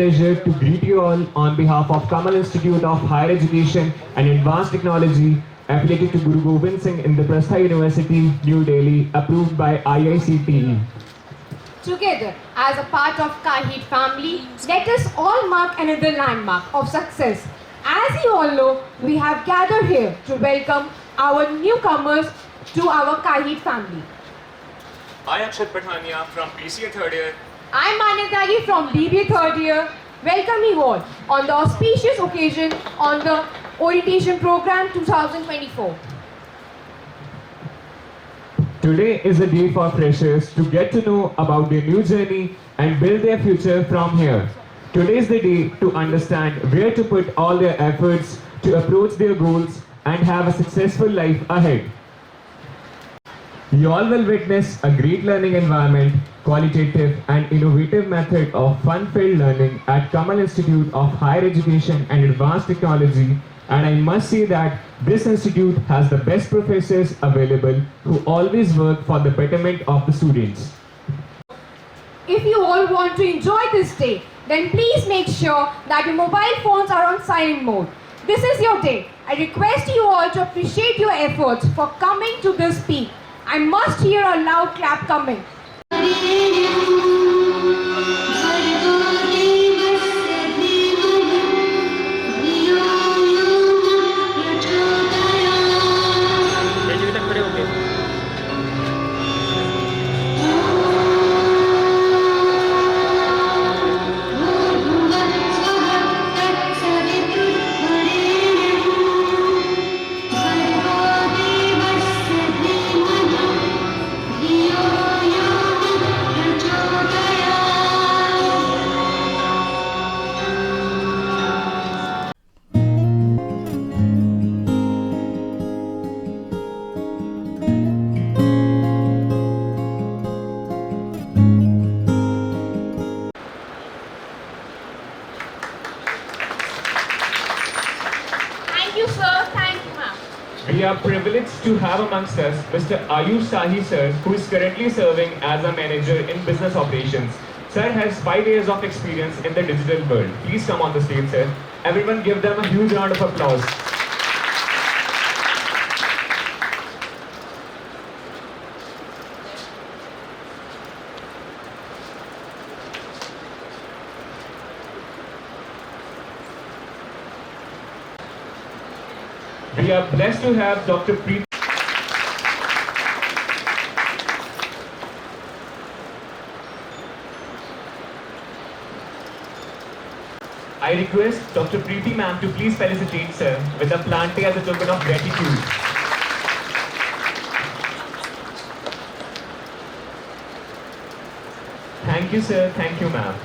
pleasure to greet you all on behalf of Kamal Institute of Higher Education and Advanced Technology, affiliated to Guru Gobind Singh Indraprastha University, New Delhi, approved by IICTE. Together, as a part of Kahit family, let us all mark another landmark of success. As you all know, we have gathered here to welcome our newcomers to our Kahit family. I am Akshat Pathania from BCA third year. I am Manyatagi from BBA third year. Welcome you all on the auspicious occasion on the Orientation Program 2024. Today is a day for freshers to get to know about their new journey and build their future from here. Today is the day to understand where to put all their efforts to approach their goals and have a successful life ahead. You all will witness a great learning environment, qualitative and innovative method of fun-filled learning at Kamal Institute of Higher Education and Advanced Technology, and I must say that this institute has the best professors available who always work for the betterment of the students. If you all want to enjoy this day, then please make sure that your mobile phones are on silent mode. This is your day. I request you all to appreciate your efforts for coming to this peak. I must hear a loud clap coming. Thank you, sir. Thank you, ma'am. We are privileged to have amongst us Mr. Ayush Sahi sir, who is currently serving as a manager in business operations. Sir has 5 years of experience in the digital world. Please come on the stage, sir. Everyone give them a huge round of applause. We are blessed to have Dr. Preeti. I request Dr. Preeti ma'am to please felicitate sir with a plante as a token of gratitude. Thank you, sir. Thank you, ma'am.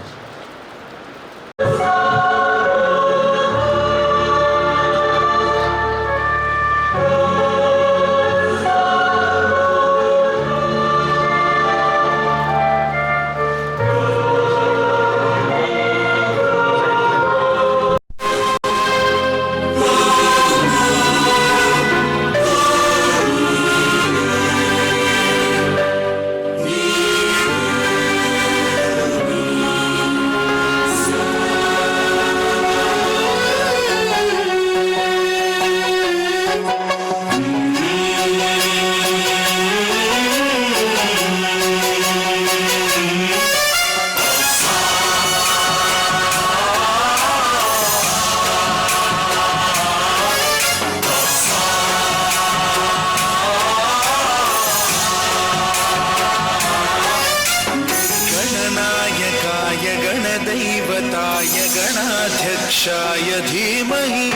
गणदैवताय गणाध्यक्षाय धीमहि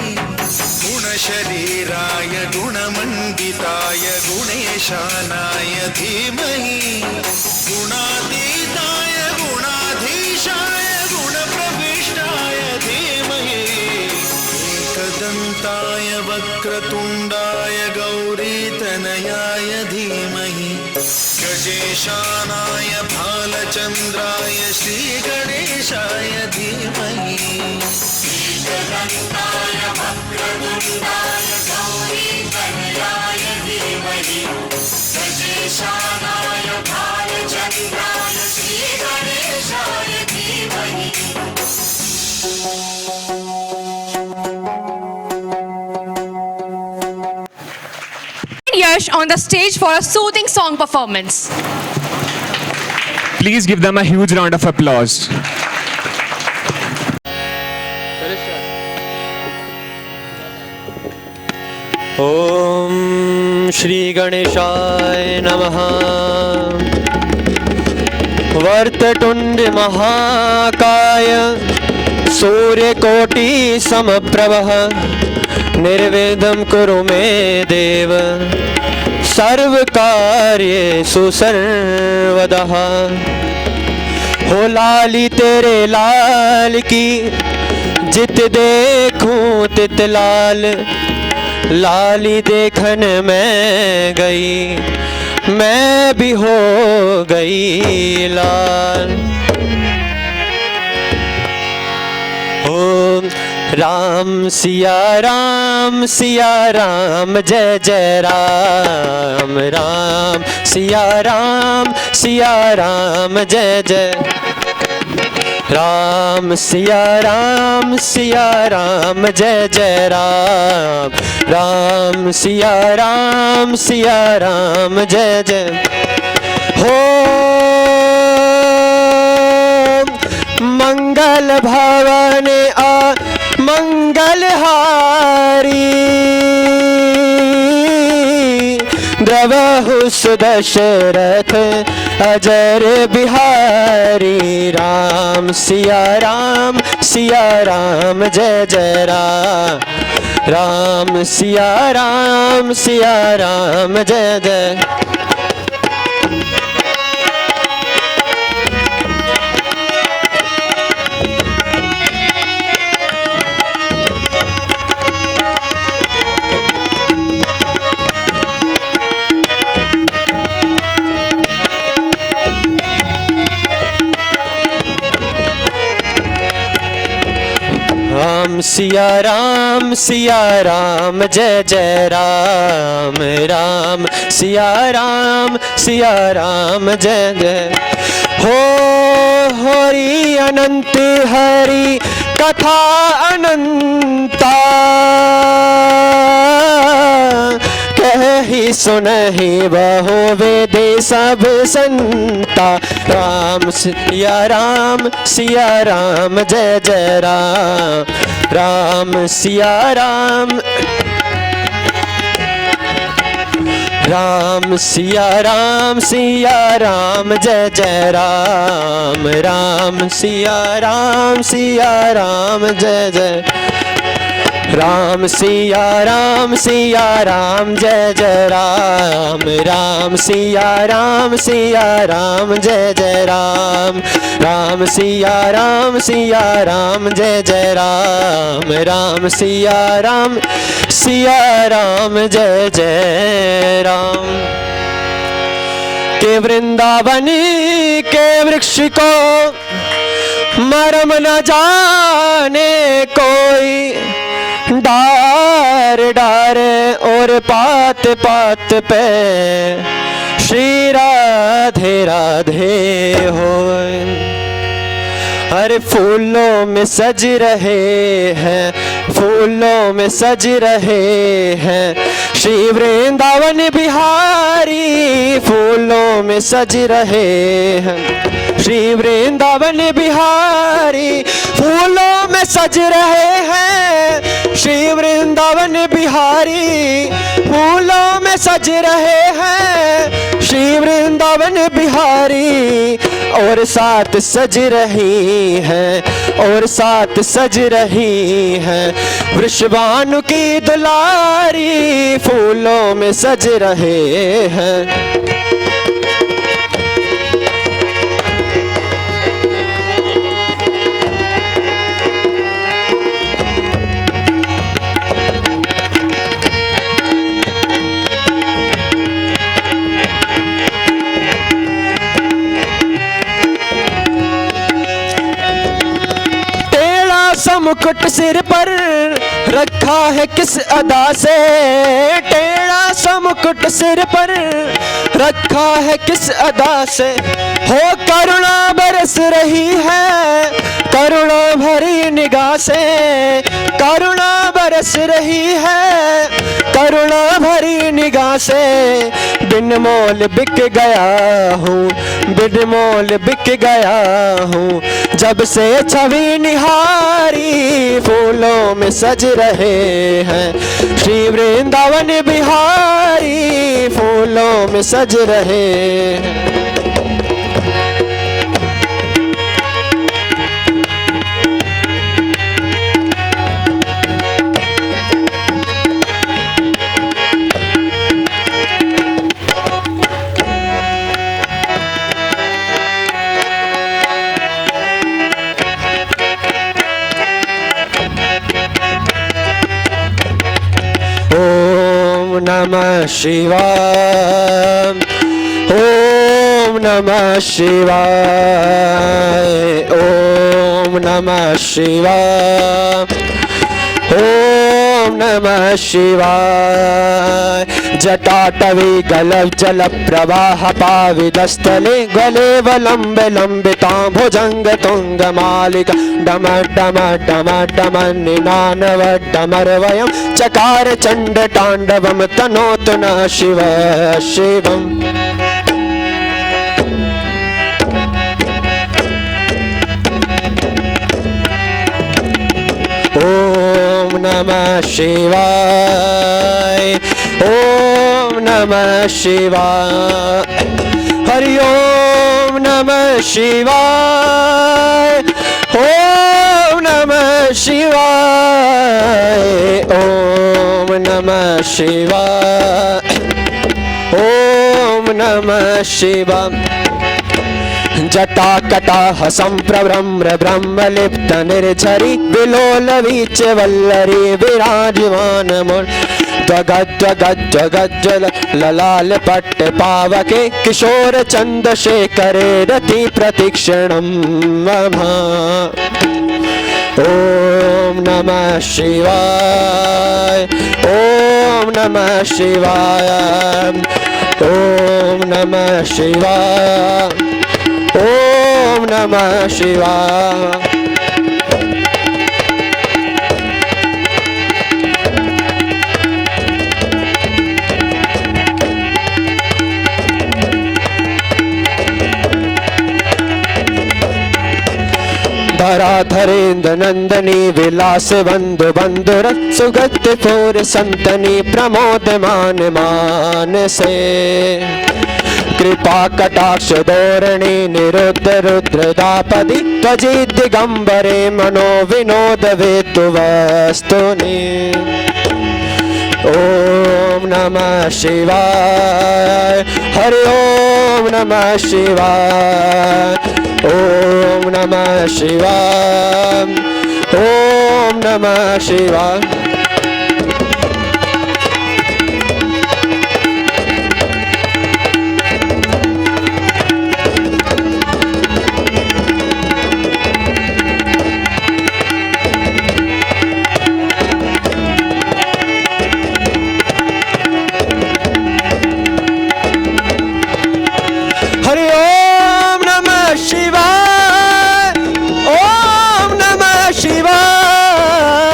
गुणशरीराय गुणमण्डिताय गुणेशानाय धीमहि गुणातीताय गुणाधीशाय गुणप्रविष्टाय धीमहि एकदन्ताय वक्रतुण्डाय गौरीतनयाय धीमहि गजेशानाय भालचन्द्राय श्रीगणेशाय धीमहि एकदन्ताय वक्रतुण्डाय गौरीतनयाय धीमहि गजेशानाय भालचन्द्राय श्रीगणेशाय धीमहि Yash on the stage for a soothing song performance. Please give them a huge round of applause. ॐ श्री गणेशाय नमः। वक्रतुण्ड महाकाय सूर्यकोटि समप्रभः निर्विघ्नं कुरु मे देव सर्वकार्येषु सर्वदा। हो लाली तेरे लाल की जित देखूं तित लाल, लाली देखन मैं गई मैं भी हो गई लाल। ओ राम सिया राम जय जय राम, राम सिया राम जय जय राम, सिया राम जय जय राम, राम सिया राम जय जय। हो मंगल भवन आ मंगलहारी, द्रवहु सुदशरथ अजर बिहारी। राम सिया राम जय जय राम, राम सिया राम जय जय। राम सिया राम जय जय राम, राम सिया राम जय जय। हो हरि अनंत हरि कथा अनंता, कही सुनहि बहु वेद सब संता। राम सिया राम जय जय राम, राम सिया राम सिया राम जय जय राम, राम सिया राम जय जय। राम सिया राम जय जय राम, राम सिया राम जय जय राम, राम सिया राम जय जय राम, राम सिया राम जय जय राम। के वृंदावन के वृक्ष को मरम न जाने कोई, डार डार और पात पात पे श्री राधे राधे होए। हर फूलों में सज रहे हैं, फूलों में सज रहे हैं श्री वृंदावन बिहारी, फूलों में सज रहे हैं श्री वृंदावन बिहारी, फूलों में सज रहे हैं श्री वृंदावन बिहारी, फूलों में सज रहे हैं श्री वृंदावन बिहारी। और साथ सज रही हैं, और साथ सज रही हैं वृषभानु की दुलारी, फूलों में सज रहे हैं। मुकुट सिर पर रखा है किस अदा से, टेढ़ा सा मुकुट सिर पर रखा है किस अदा से। हो करुणा बरस रही है करुणा भरी निगाह से, करुणा बरस रही है करुणा भरी निगाह से बिन मोल बिक गया हूँ, बिन मोल बिक गया हूँ। जब से छवि निहारी फूलों में सज रहे हैं, श्री वृंदावन बिहारी फूलों में सज रहे हैं। नमः शिवाय, ओम नमः शिवाय, ओम नमः शिवाय, ओम नमः शिवाय। जटाटवी गलव जल प्रवाह पाविदस्थले गले वलंब लंबितां भुजंग तुंग मालिका डम डम डम डम निनानव डमरवयं चकार चंड तांडवम तनोतु न शिव शिवम्। ओम नमः शिवाय, ओम नमः शिवाय, हरि ओम नमः शिवाय, ओम नमः शिवाय, ओम नमः शिवाय, ओम नमः शिवाय। जटाकटाह संप्रभ्रम्र ब्रह्मलिप्त निर्झरी विलोल वीच वल्लरी विराजमान मुर जगज्जल ललाल पट्ट पावके किशोर चंद्रशेखरे रति प्रतीक्षणं मम। ओम नमः शिवाय, ओम नमः शिवाय, ओम नमः शिवाय, ओम नमः शिवाय। धराधरेन्द्र नंदनी विलास बंधु बंधुर सुगत फूर संतनी प्रमोद मान मान से कृपा कटाक्ष धोरणी निरुद्ध रुद्रदापदी त्वजी दिगंबरे मनो विनोद वेतु वस्तुनि। ओम नमः शिवाय, हरि ओम नमः शिवाय, ओम नमः शिवाय, ओम नमः शिवाय। हरि ओम नमः शिवाय, ओम नमः शिवाय,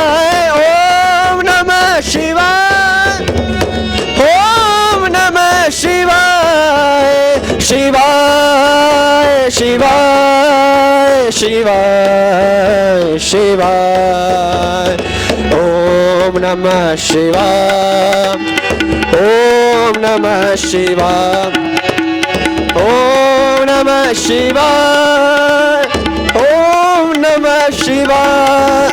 ओम नमः शिवाय, ओम नमः शिवाय, शिवाय शिवाय शिवाय शिवाय। ओम नमः शिवाय, ओम नमः शिवाय, ओम नमः शिवाय, ओम नमः शिवाय।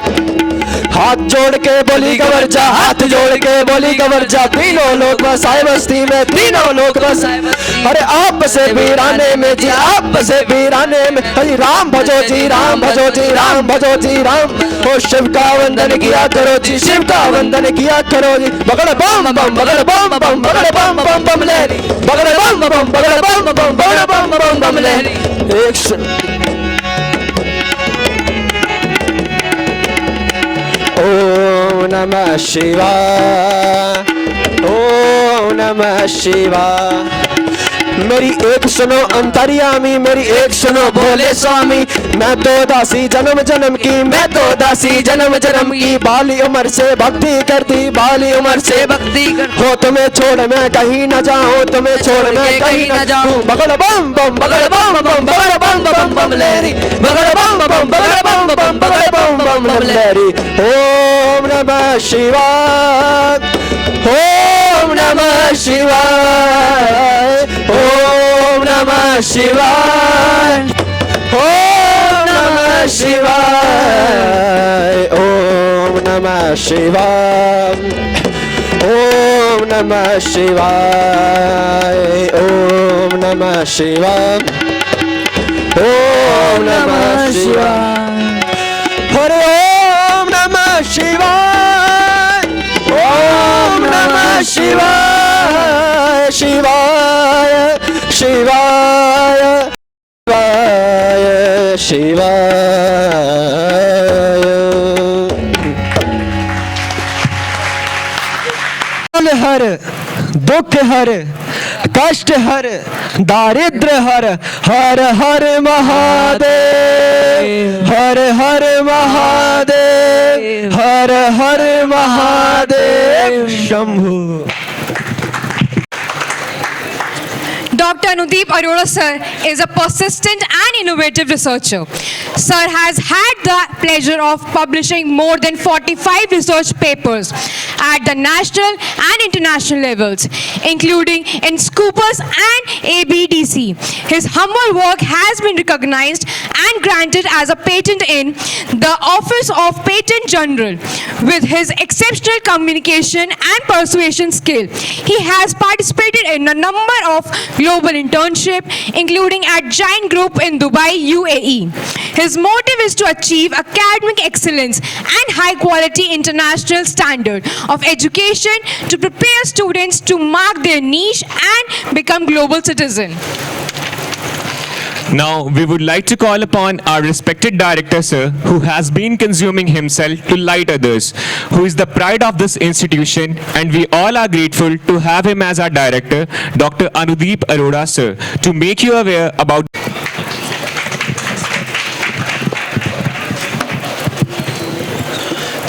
हाथ जोड़ के बोली गवर्जा, हाथ जोड़ के बोली गवर्जा, तीनों लोग बसाए बस्ती में, तीनों लोग बसाए। अरे आप से वीराने में जी, आप से वीराने में, हरि राम भजो जी, राम भजो जी, राम भजो जी, राम। ओ शिव का वंदन किया करो जी, शिव का वंदन किया करो जी। बगड़ बम बम बगड़ बम बम बगड़ बम बम बम लहरी, बगड़ बम बम बगड़ बम बम बगड़ बम बम बम लहरी। ओम नमः शिवाय, ओम नमः शिवाय, मेरी एक सुनो अंतर्यामी, मेरी एक सुनो भोले स्वामी। मैं तो दासी जन्म जन्म की, मैं तो दासी जन्म जन्म की। बाली उम्र से भक्ति करती, बाली उम्र से भक्ति कर। हो तुम्हें छोड़ मैं कहीं न जाऊं, तुम्हें छोड़ मैं कहीं न जाऊं। बगड़ बम बम बगड़ बम बम बगड़ बम बम बम लहरी, बगड़ बम बम बगड़ बम बम बगड़ बम बम बम लहरी। ओम नमः शिवाय, ओम नमः शिवाय, ओम नमः शिवाय, ओम नमः शिवाय, ओम नमः शिवाय, ओम नमः शिवाय, ओम नमः शिवाय, ओम नमः शिवाय। हरे ओम नमः शिवाय, ओम नमः शिवाय, शिवाय शिवाय शिवाय शिवाय। हर दुख हर, कष्ट हर, दारिद्र हर, हर हर महादेव, हर हर महादेव, हर हर Mahadev Shambhu. Dr. Anudeep Arora sir is a persistent and innovative researcher. Sir has had the pleasure of publishing more than 45 research papers at the national and international levels, including in Scoopers and ABDC. His humble work has been recognized and granted as a patent in the Office of Patent General. With his exceptional communication and persuasion skill, he has participated in a number of global internship, including at Giant Group in Dubai, UAE. His motive is to achieve academic excellence and high quality international standard of education to prepare students to mark their niche and become global citizen. Now, we would like to call upon our respected director, sir, who has been consuming himself to light others, who is the pride of this institution, and we all are grateful to have him as our director, Dr. Anudeep Arora, sir, to make you aware about.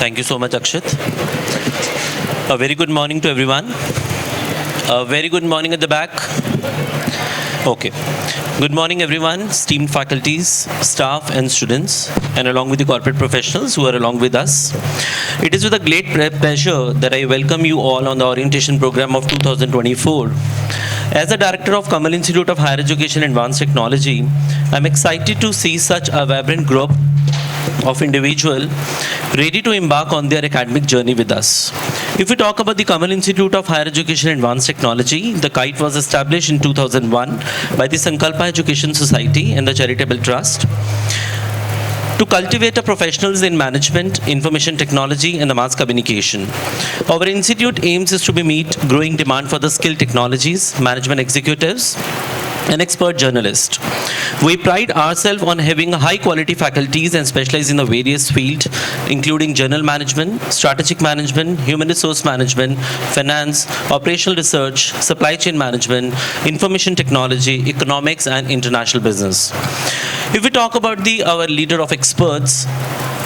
Thank you so much, Akshit. A very good morning to everyone. A very good morning at the back. Okay. Good morning, everyone, esteemed faculties, staff, and students, and along with the corporate professionals who are along with us. It is with a great pleasure that I welcome you all on the orientation program of 2024. As the director of Kamal Institute of Higher Education and Advanced Technology, I'm excited to see such a vibrant group of individuals ready to embark on their academic journey with us. If we talk about the Kamal Institute of Higher Education and Advanced Technology, the KITE was established in 2001 by the Sankalpa Education Society and the Charitable Trust to cultivate a professionals in management, information technology, and the mass communication. Our institute aims is to meet growing demand for the skilled technologies, management executives, and expert journalists. We pride ourselves on having high quality faculties and specialize in the various fields, including journal management, strategic management, human resource management, finance, operational research, supply chain management, information technology, economics, and international business. If we talk about our leader of experts,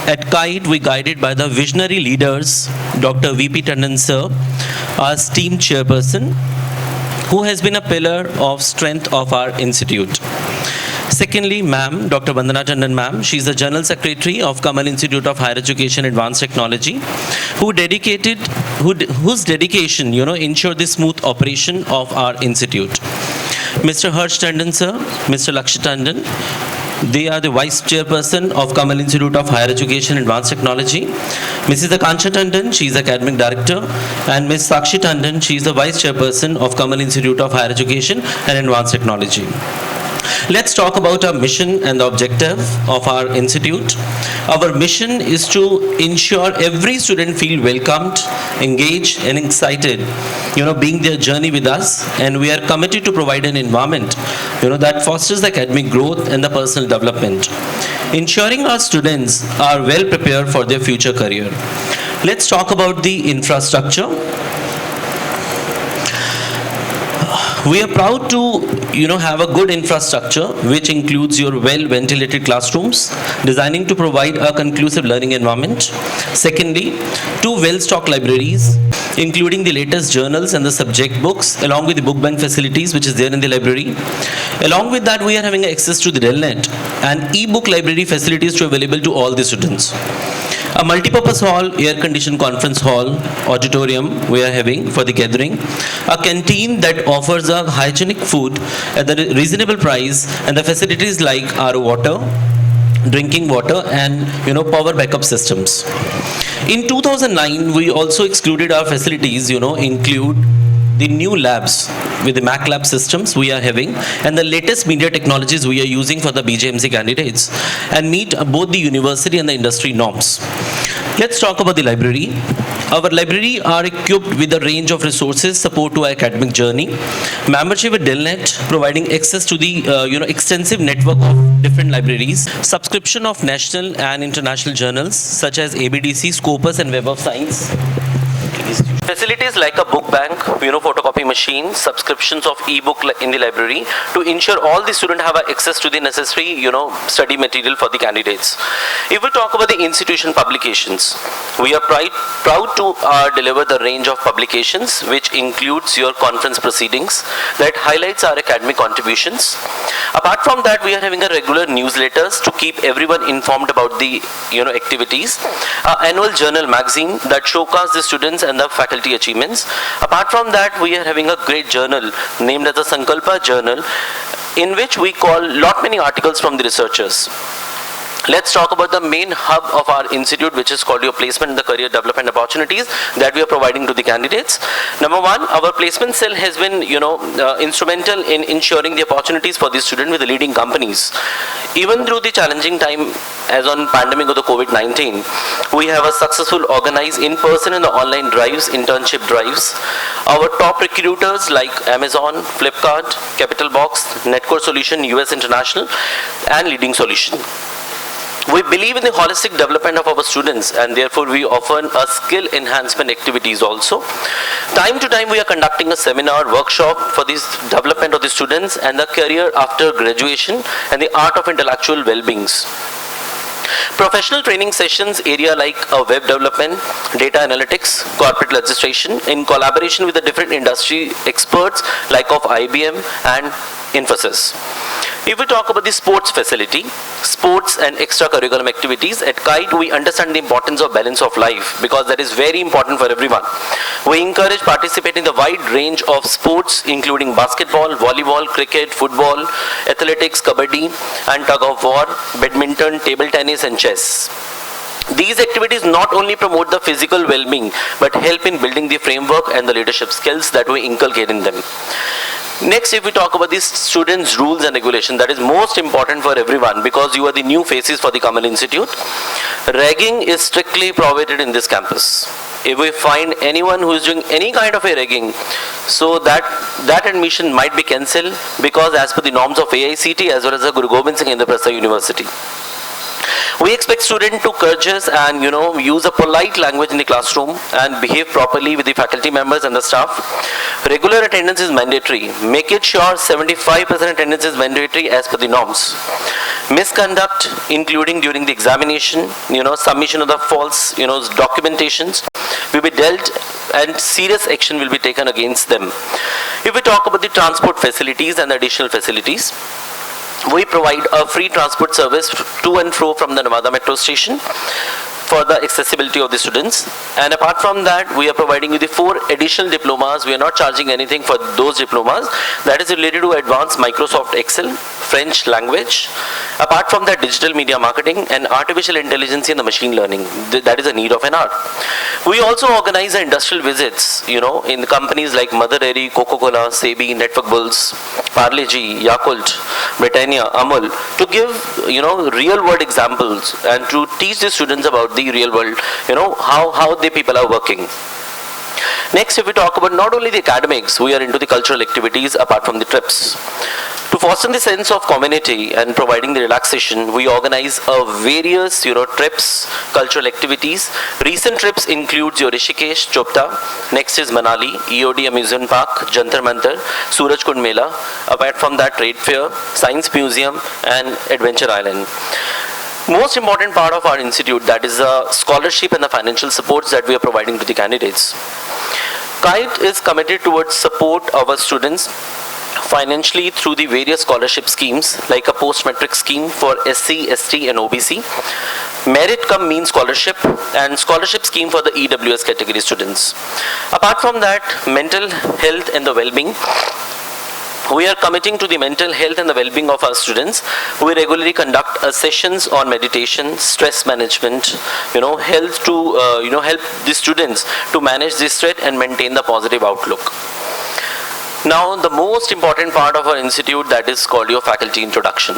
at KITE, we guided by the visionary leaders, Dr. V.P. Tandon sir, our esteemed chairperson, who has been a pillar of strength of our institute. Secondly, ma'am, Dr. Vandana Tandon ma'am, she is the General Secretary of Kamal Institute of Higher Education and Advanced Technology, whose dedication, ensure the smooth operation of our institute. Mr. Harsh Tandon sir, Mr. Lakshya Tandon, they are the Vice Chairperson of Kamal Institute of Higher Education and Advanced Technology. Mrs. Akansha Tandon, she is Academic Director, and Ms. Sakshi Tandon, she is the Vice Chairperson of Kamal Institute of Higher Education and Advanced Technology. Let's talk about our mission and the objective of our institute. Our mission is to ensure every student feel welcomed, engaged, and excited, being their journey with us. And we are committed to provide an environment, that fosters the academic growth and the personal development, ensuring our students are well prepared for their future career. Let's talk about the infrastructure. We are proud to, have a good infrastructure which includes your well-ventilated classrooms, designing to provide a conclusive learning environment. Secondly, 2 well-stocked libraries, including the latest journals and the subject books, along with the book bank facilities which is there in the library. Along with that, we are having access to the Delnet and e-book library facilities to available to all the students. A multi-purpose hall, air-conditioned conference hall, auditorium we are having for the gathering. A canteen that offers a hygienic food at a reasonable price, and the facilities like RO water, drinking water, and power backup systems. In 2009, we also excluded our facilities, include the new labs with the Mac lab systems we are having and the latest media technologies we are using for the BJMC candidates and meet both the university and the industry norms. Let's talk about the library. Our library are equipped with a range of resources support to our academic journey. Membership with Delnet providing access to the extensive network of different libraries. Subscription of national and international journals such as ABDC, Scopus and Web of Science. Facilities like a book bank, photocopy machine, subscriptions of e-book in the library to ensure all the students have access to the necessary, study material for the candidates. If we talk about the institution publications, we are proud to deliver the range of publications which includes your conference proceedings that highlights our academic contributions. Apart from that, we are having a regular newsletters to keep everyone informed about the activities. Annual journal magazine that showcases the students and the faculty achievements. Apart from that, we are having a great journal named as the Sankalpa Journal, in which we call many articles from the researchers. Let's talk about the main hub of our institute, which is called your placement and the career development opportunities that we are providing to the candidates. Number one, our placement cell has been, instrumental in ensuring the opportunities for the student with the leading companies. Even through the challenging time, as on pandemic of the COVID-19, we have a successful organized in-person and the online drives, internship drives. Our top recruiters like Amazon, Flipkart, Capital Box, Netcore Solution, US International, and Leading Solution. We believe in the holistic development of our students and therefore we offer a skill enhancement activities also. Time to time we are conducting a seminar workshop for this development of the students and the career after graduation and the art of intellectual well-beings. Professional training sessions area like web development, data analytics, corporate registration in collaboration with the different industry experts like of IBM and Infosys. If we talk about the sports facility, sports and extracurricular activities, at KITE we understand the importance of balance of life because that is very important for everyone. We encourage participating in the wide range of sports including basketball, volleyball, cricket, football, athletics, kabaddi and tug of war, badminton, table tennis and chess. These activities not only promote the physical well-being but help in building the framework and the leadership skills that we inculcate in them. Next, if we talk about the students' rules and regulation, that is most important for everyone because you are the new faces for the Kamal Institute. Ragging is strictly prohibited in this campus. If we find anyone who is doing any kind of a ragging, so that admission might be cancelled because as per the norms of AICT as well as the Guru Gobind Singh Indraprastha University. We expect students to courteous and use a polite language in the classroom and behave properly with the faculty members and the staff. Regular attendance is mandatory. Make it sure 75% attendance is mandatory as per the norms. Misconduct, including during the examination, submission of the false, documentations, will be dealt and serious action will be taken against them. If we talk about the transport facilities and the additional facilities, we provide a free transport service to and fro from the Nevada metro station for the accessibility of the students. And apart from that, we are providing you the 4 additional diplomas. We are not charging anything for those diplomas. That is related to advanced Microsoft Excel, French language. Apart from that, digital media marketing and artificial intelligence and the machine learning. That is a need of an hour. We also organize industrial visits, in the companies like Mother Dairy, Coca-Cola, Sebi, Network Bulls, Parle-G, Yakult, Britannia, Amul, to give, real world examples and to teach the students about the real world, how the people are working. Next, if we talk about not only the academics, we are into the cultural activities apart from the trips. To foster the sense of community and providing the relaxation, we organize various trips, cultural activities. Recent trips includes your Rishikesh, Chopta. Next is Manali, EOD Amusement Park, Jantar Mantar, Surajkund Mela. Apart from that, trade fair, science museum, and Adventure Island. Most important part of our institute, that is the scholarship and the financial supports that we are providing to the candidates. KITE is committed towards support our students financially through the various scholarship schemes like a post-matric scheme for SC, ST and OBC, merit cum mean scholarship and scholarship scheme for the EWS category students. Apart from that, mental health and the well-being. We are committing to the mental health and the well-being of our students. We regularly conduct sessions on meditation, stress management, health to help the students to manage this stress and maintain the positive outlook. Now, the most important part of our institute, that is called your faculty introduction.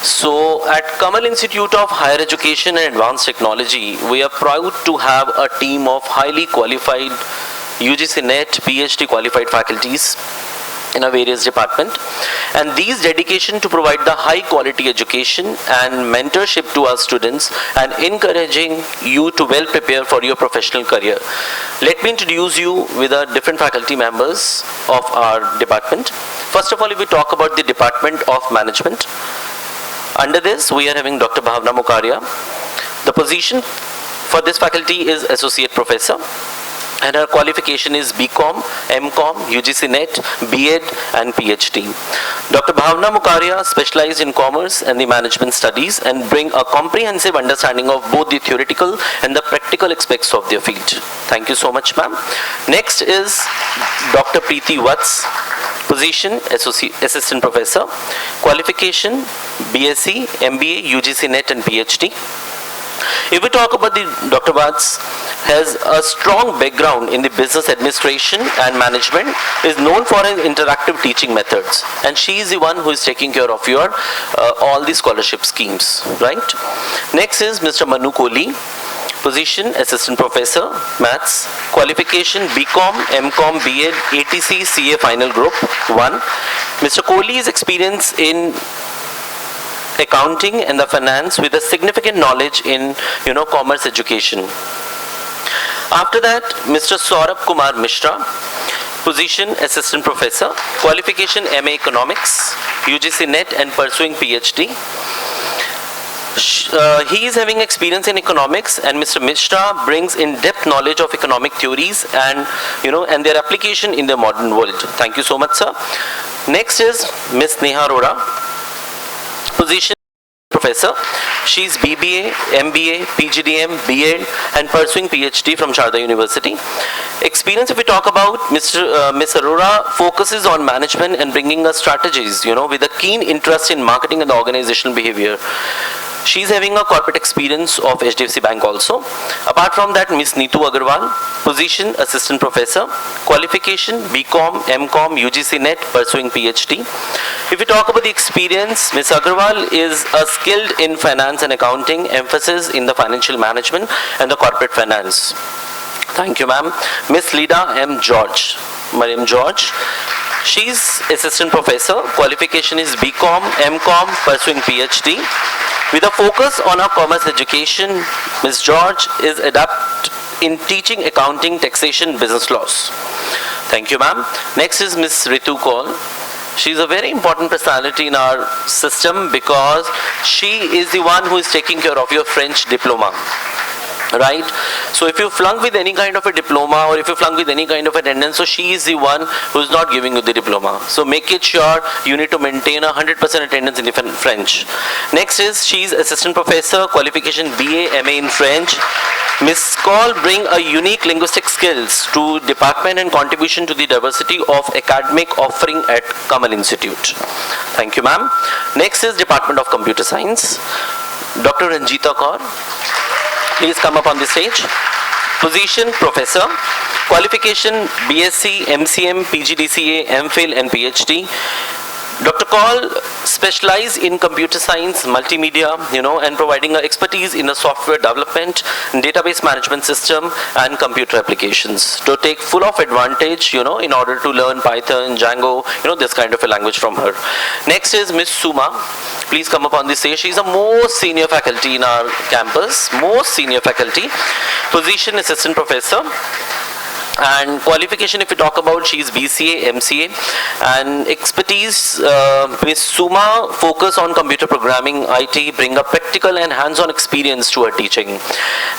So, at Kamal Institute of Higher Education and Advanced Technology, we are proud to have a team of highly qualified UGC NET, PhD qualified faculties in a various department, and these dedication to provide the high quality education and mentorship to our students and encouraging you to well prepare for your professional career. Let me introduce you with the different faculty members of our department. First of all, if we talk about the Department of Management, under this we are having Dr. Bhavna Mukaria. The position for this faculty is Associate Professor, and her qualification is BCom, MCom, UGC NET, B.Ed and PhD. Dr. Bhavna Mukaria specialized in commerce and the management studies and bring a comprehensive understanding of both the theoretical and the practical aspects of their field. Thank you so much, ma'am. Next is Dr. Preeti Vats, position Assistant Professor, qualification BSc, MBA, UGC NET and PhD. If we talk about Dr. Vats has a strong background in the business administration and management, is known for her interactive teaching methods, and she is the one who is taking care of your all the scholarship schemes, right? Next is Mr. Manu Kohli, position Assistant Professor, Maths, qualification BCom, MCom, B.Ed, ATC, CA Final Group 1. Mr. Kohli is experienced in accounting and the finance with a significant knowledge in commerce education. After that, Mr. Saurabh Kumar Mishra, position Assistant Professor, qualification MA Economics, UGC NET and pursuing PhD. He is having experience in economics, and Mr. Mishra brings in-depth knowledge of economic theories and and their application in the modern world. Thank you so much, sir. Next is Ms. Neha Arora, position Professor. She is BBA, MBA, PGDM, B.Ed and pursuing PhD from Sharda University. Experience, if we talk about Ms. Arora, focuses on management and bringing us strategies, with a keen interest in marketing and organizational behavior. She is having a corporate experience of HDFC Bank also. Apart from that, Ms. Neetu Agarwal, position Assistant Professor, qualification BCom, MCom, UGC NET, pursuing PhD. If we talk about the experience, Ms. Agarwal is skilled in finance and accounting, emphasis in the financial management and the corporate finance. Thank you, ma'am. Ms. Lida M. George, Mariam George. She's Assistant Professor, qualification is BCom, MCom, pursuing PhD. With a focus on our commerce education, Ms. George is adept in teaching accounting, taxation, business laws. Thank you, ma'am. Next is Ms. Ritu Kaul. She is a very important personality in our system because she is the one who is taking care of your French diploma. Right? So if you flunk with any kind of a diploma or if you flunk with any kind of attendance, so she is the one who is not giving you the diploma. So make it sure you need to maintain 100% attendance in the French. Next is, she is Assistant Professor, qualification BA, MA in French. Ms. Kaul bring a unique linguistic skills to department and contribution to the diversity of academic offering at Kamal Institute. Thank you, ma'am. Next is Department of Computer Science. Dr. Ranjita Kaur, please come up on the stage. Position Professor, qualification BSc, MCM, PGDCA, MPhil and PhD. Dr. Kaul specialize in computer science, multimedia, and providing expertise in the software development, database management system, and computer applications to take full of advantage, in order to learn Python, Django, this kind of a language from her. Next is Miss Suma. Please come up on the stage. She's the most senior faculty in our campus, most senior faculty. Position assistant professor. And qualification, if we talk about, she is BCA, MCA, and expertise, Ms. Suma focus on computer programming, IT, bring a practical and hands-on experience to her teaching.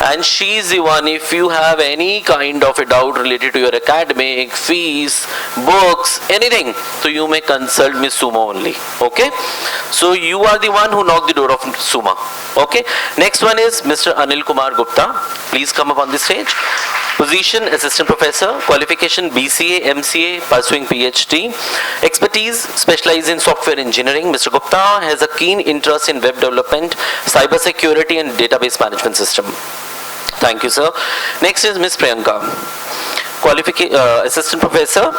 And she is the one, if you have any kind of a doubt related to your academic, fees, books, anything, so you may consult Ms. Suma only, okay? So you are the one who knocked the door of Suma, okay? Next one is Mr. Anil Kumar Gupta. Please come up on the stage. Position assistant professor, qualification BCA, MCA, pursuing PhD. Expertise, specialize in software engineering. Mr. Gupta has a keen interest in web development, cyber security and database management system. Thank you, sir. Next is Ms. Priyanka. Assistant professor,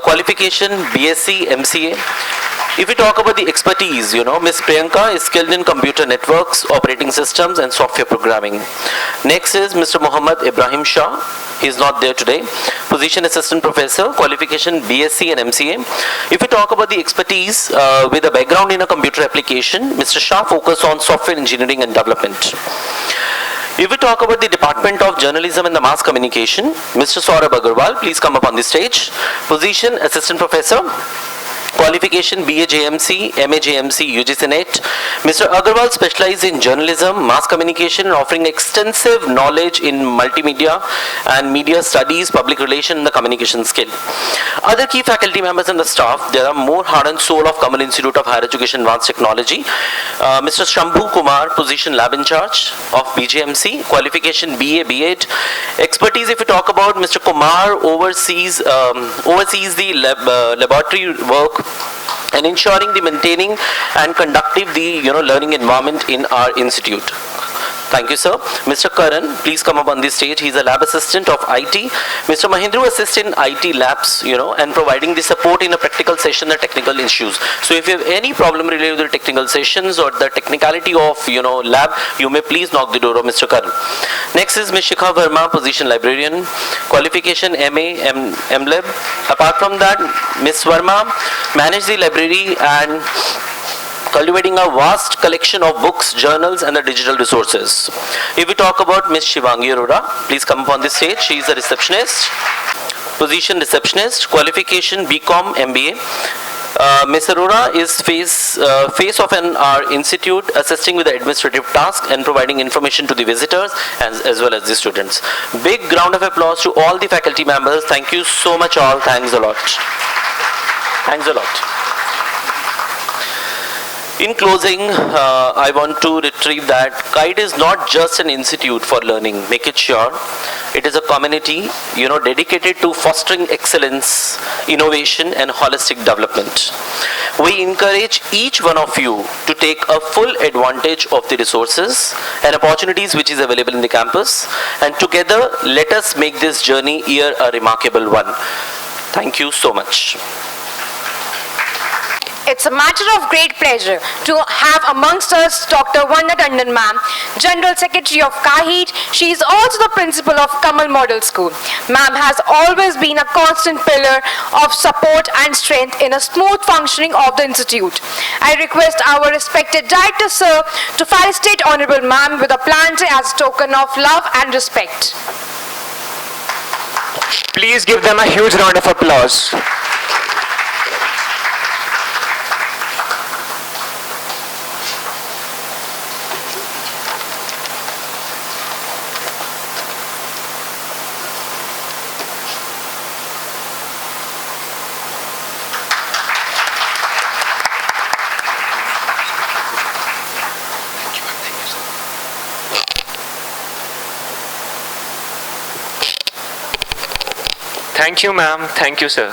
qualification BSc, MCA. If we talk about the expertise, Ms. Priyanka is skilled in computer networks, operating systems and software programming. Next is Mr. Muhammad Ibrahim Shah. He is not there today. Position assistant professor, qualification BSc and MCA. If we talk about the expertise with a background in a computer application, Mr. Shah focus on software engineering and development. If we talk about the Department of Journalism and the Mass Communication, Mr. Saurabh Agarwal, please come up on the stage. Position assistant professor. Qualification BA JMC, MA JMC, UGC NET. Mr. Agarwal specialized in journalism, mass communication, and offering extensive knowledge in multimedia and media studies, public relations, and the communication skill. Other key faculty members and the staff, there are more heart and soul of Kamal Institute of Higher Education Advanced Technology. Mr. Shambhu Kumar, position lab in charge of BJMC, qualification BA, B.Ed. Expertise, if we talk about, Mr. Kumar oversees the laboratory work and ensuring the maintaining and conductive the learning environment in our institute. Thank you, sir. Mr. Karan, please come up on the stage. He's a lab assistant of IT. Mr. Mahindra assists in IT labs, and providing the support in a practical session, the technical issues. So if you have any problem related to the technical sessions or the technicality of, lab, you may please knock the door of Mr. Karan. Next is Ms. Shikha Verma, position librarian, qualification MA, MLab. Apart from that, Ms. Verma managed the library and cultivating a vast collection of books, journals, and the digital resources. If we talk about Ms. Shivangi Arora, please come up on the stage. She is a receptionist. Position receptionist. Qualification BCom, MBA. Ms. Arora is face of our institute, assisting with the administrative tasks and providing information to the visitors as well as the students. Big round of applause to all the faculty members. Thank you so much all. Thanks a lot. Thanks a lot. In closing, I want to retrieve that KITE is not just an institute for learning. Make it sure. It is a community, dedicated to fostering excellence, innovation, and holistic development. We encourage each one of you to take a full advantage of the resources and opportunities which is available in the campus. And together, let us make this journey here a remarkable one. Thank you so much. It's a matter of great pleasure to have amongst us Dr. Vanda Tandon ma'am, General Secretary of KITE. She is also the principal of Kamal Model School. Ma'am has always been a constant pillar of support and strength in a smooth functioning of the institute. I request our respected director sir to felicitate Honorable ma'am with a plantain as a token of love and respect. Please give them a huge round of applause. Thank you, ma'am. Thank you, sir.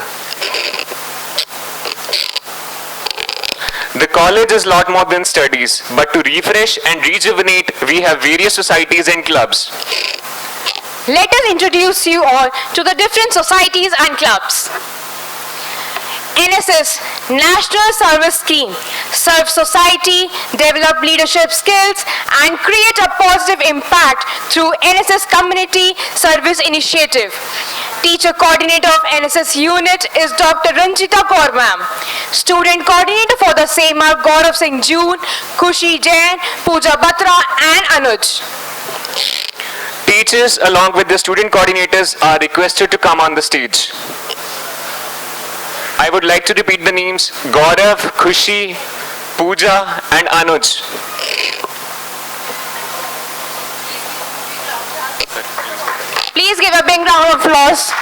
The college is a lot more than studies, but to refresh and rejuvenate, we have various societies and clubs. Let us introduce you all to the different societies and clubs. NSS National Service Scheme. Serve society, develop leadership skills, and create a positive impact through NSS Community Service Initiative. Teacher coordinator of NSS unit is Dr. Ranjita Kaur ma'am. Student coordinator for the same are Gaurav Singh June, Khushi Jain, Pooja Batra, and Anuj. Teachers along with the student coordinators are requested to come on the stage. I would like to repeat the names: Gaurav, Khushi, Pooja, and Anuj. Please give a big round of applause.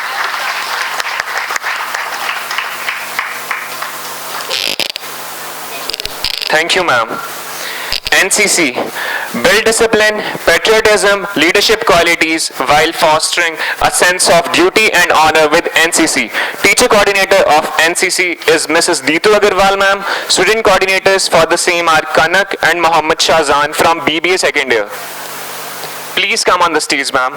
Thank you, ma'am. NCC, build discipline, patriotism, leadership qualities while fostering a sense of duty and honor with NCC. Teacher coordinator of NCC is Mrs. Deetu Agarwal, ma'am. Student coordinators for the same are Kanak and Mohammed Shahzan from BBA second year. Please come on the stage, ma'am.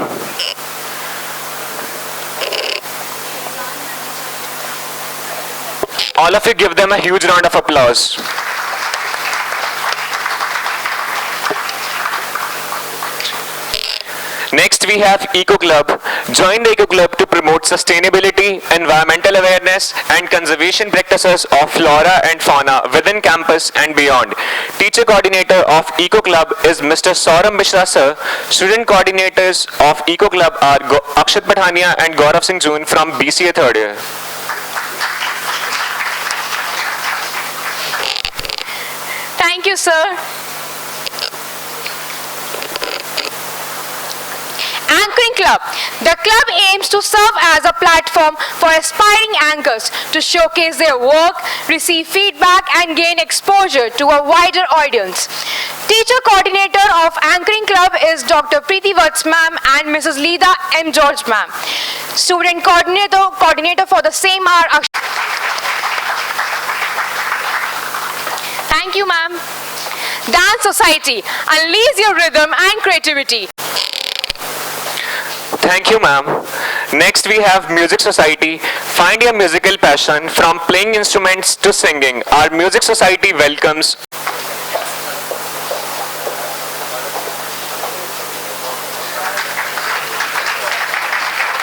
All of you give them a huge round of applause. Next we have Eco Club. Join the Eco Club to promote sustainability, environmental awareness and conservation practices of flora and fauna within campus and beyond. Teacher coordinator of Eco Club is Mr. Saurabh Mishra sir. Student coordinators of Eco Club are Akshat Pathania and Gaurav Singh June from BCA third year. Thank you, sir. Anchoring Club. The club aims to serve as a platform for aspiring anchors to showcase their work, receive feedback, and gain exposure to a wider audience. Teacher coordinator of Anchoring Club is Dr. Preeti Vats ma'am and Mrs. Lida M. George ma'am. Student coordinator for the same are Thank you, ma'am. Dance Society. Unleash your rhythm and creativity. Thank you, ma'am. Next we have Music Society. Find your musical passion from playing instruments to singing. Our Music Society welcomes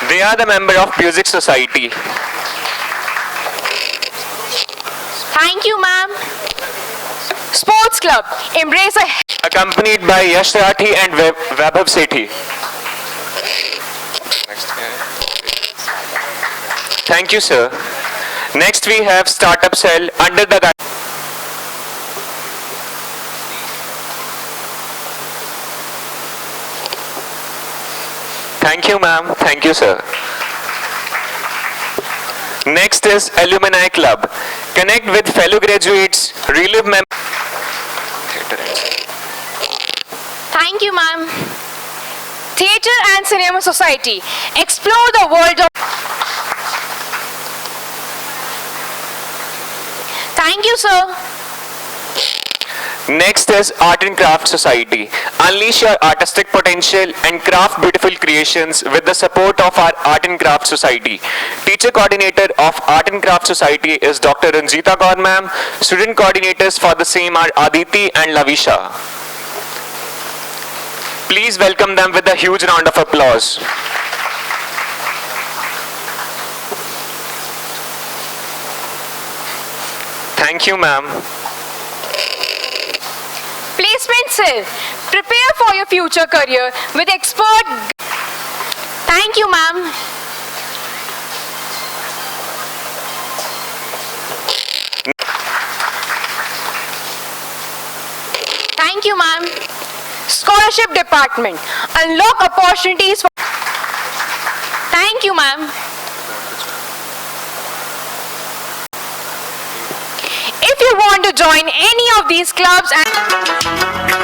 They are the member of Music Society. Thank you, ma'am. Sports Club. Embrace a Accompanied by Yash Rathi and Vaibhav Sethi. Thank you, sir. Next we have Startup Cell under the Thank you, ma'am. Thank you, sir. Next is Alumni Club. Connect with fellow graduates, relive Thank you, ma'am. Theatre and Cinema Society. Explore the world of... Thank you, sir. Next is Art and Craft Society. Unleash your artistic potential and craft beautiful creations with the support of our Art and Craft Society. Teacher coordinator of Art and Craft Society is Dr. Ranjita Kaur ma'am. Student coordinators for the same are Aditi and Lavisha. Please welcome them with a huge round of applause. Thank you, ma'am. Placement Cell. Prepare for your future career with expert... Thank you, ma'am. Thank you, ma'am. Scholarship Department. Unlock opportunities for... Thank you, ma'am. If you want to join any of these clubs and...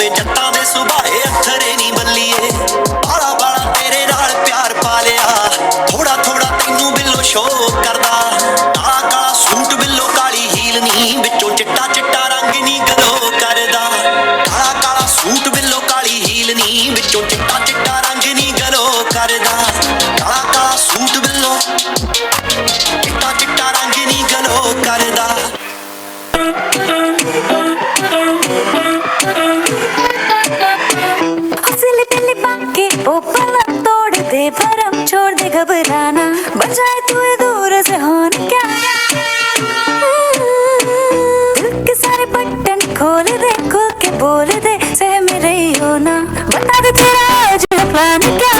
ਵੇ ਜੱਟਾਂ ਦੇ ਸੁਭਾਏ ਅੱਥਰੇ ਨਹੀਂ ਬੱਲੀਏ ਬਾਲਾ ਬਾਲਾ ਤੇਰੇ ਨਾਲ ਪਿਆਰ ਪਾ ਲਿਆ ਥੋੜਾ ਥੋੜਾ ਤੈਨੂੰ ਬਿੱਲੋ ਸ਼ੋਅ ਕਰਦਾ ਕਾਲਾ ਕਾਲਾ ਸੂਟ ਬਿੱਲੋ ਕਾਲੀ ਹੀਲ ਨਹੀਂ ਵਿੱਚੋਂ ਚਿੱਟਾ ਚਿੱਟਾ ਰੰਗ ਨਹੀਂ ਗਲੋ ਕਰਦਾ ਕਾਲਾ ਕਾਲਾ ਸੂਟ ਬਿੱਲੋ ਕਾਲੀ ਹੀਲ ਨਹੀਂ ਵਿੱਚੋਂ ਚਿੱਟਾ ਚਿੱਟਾ ਰੰਗ ਨਹੀਂ ਗਲੋ ਕਰਦਾ ਕਾਲਾ ਕਾਲਾ ਸੂਟ ਬਿੱਲੋ ਚਿੱਟਾ ਚਿੱਟਾ ਰੰਗ ਨਹੀਂ ਗਲੋ ਕਰਦਾ असली दिल बाकी वो पलक तोड़ दे भरम छोड़ दे घबराना बजाए तू दूर से होने क्या दिल के सारे बटन खोल के बोल दे सह में रही हो ना बता दे तेरा आज प्लान क्या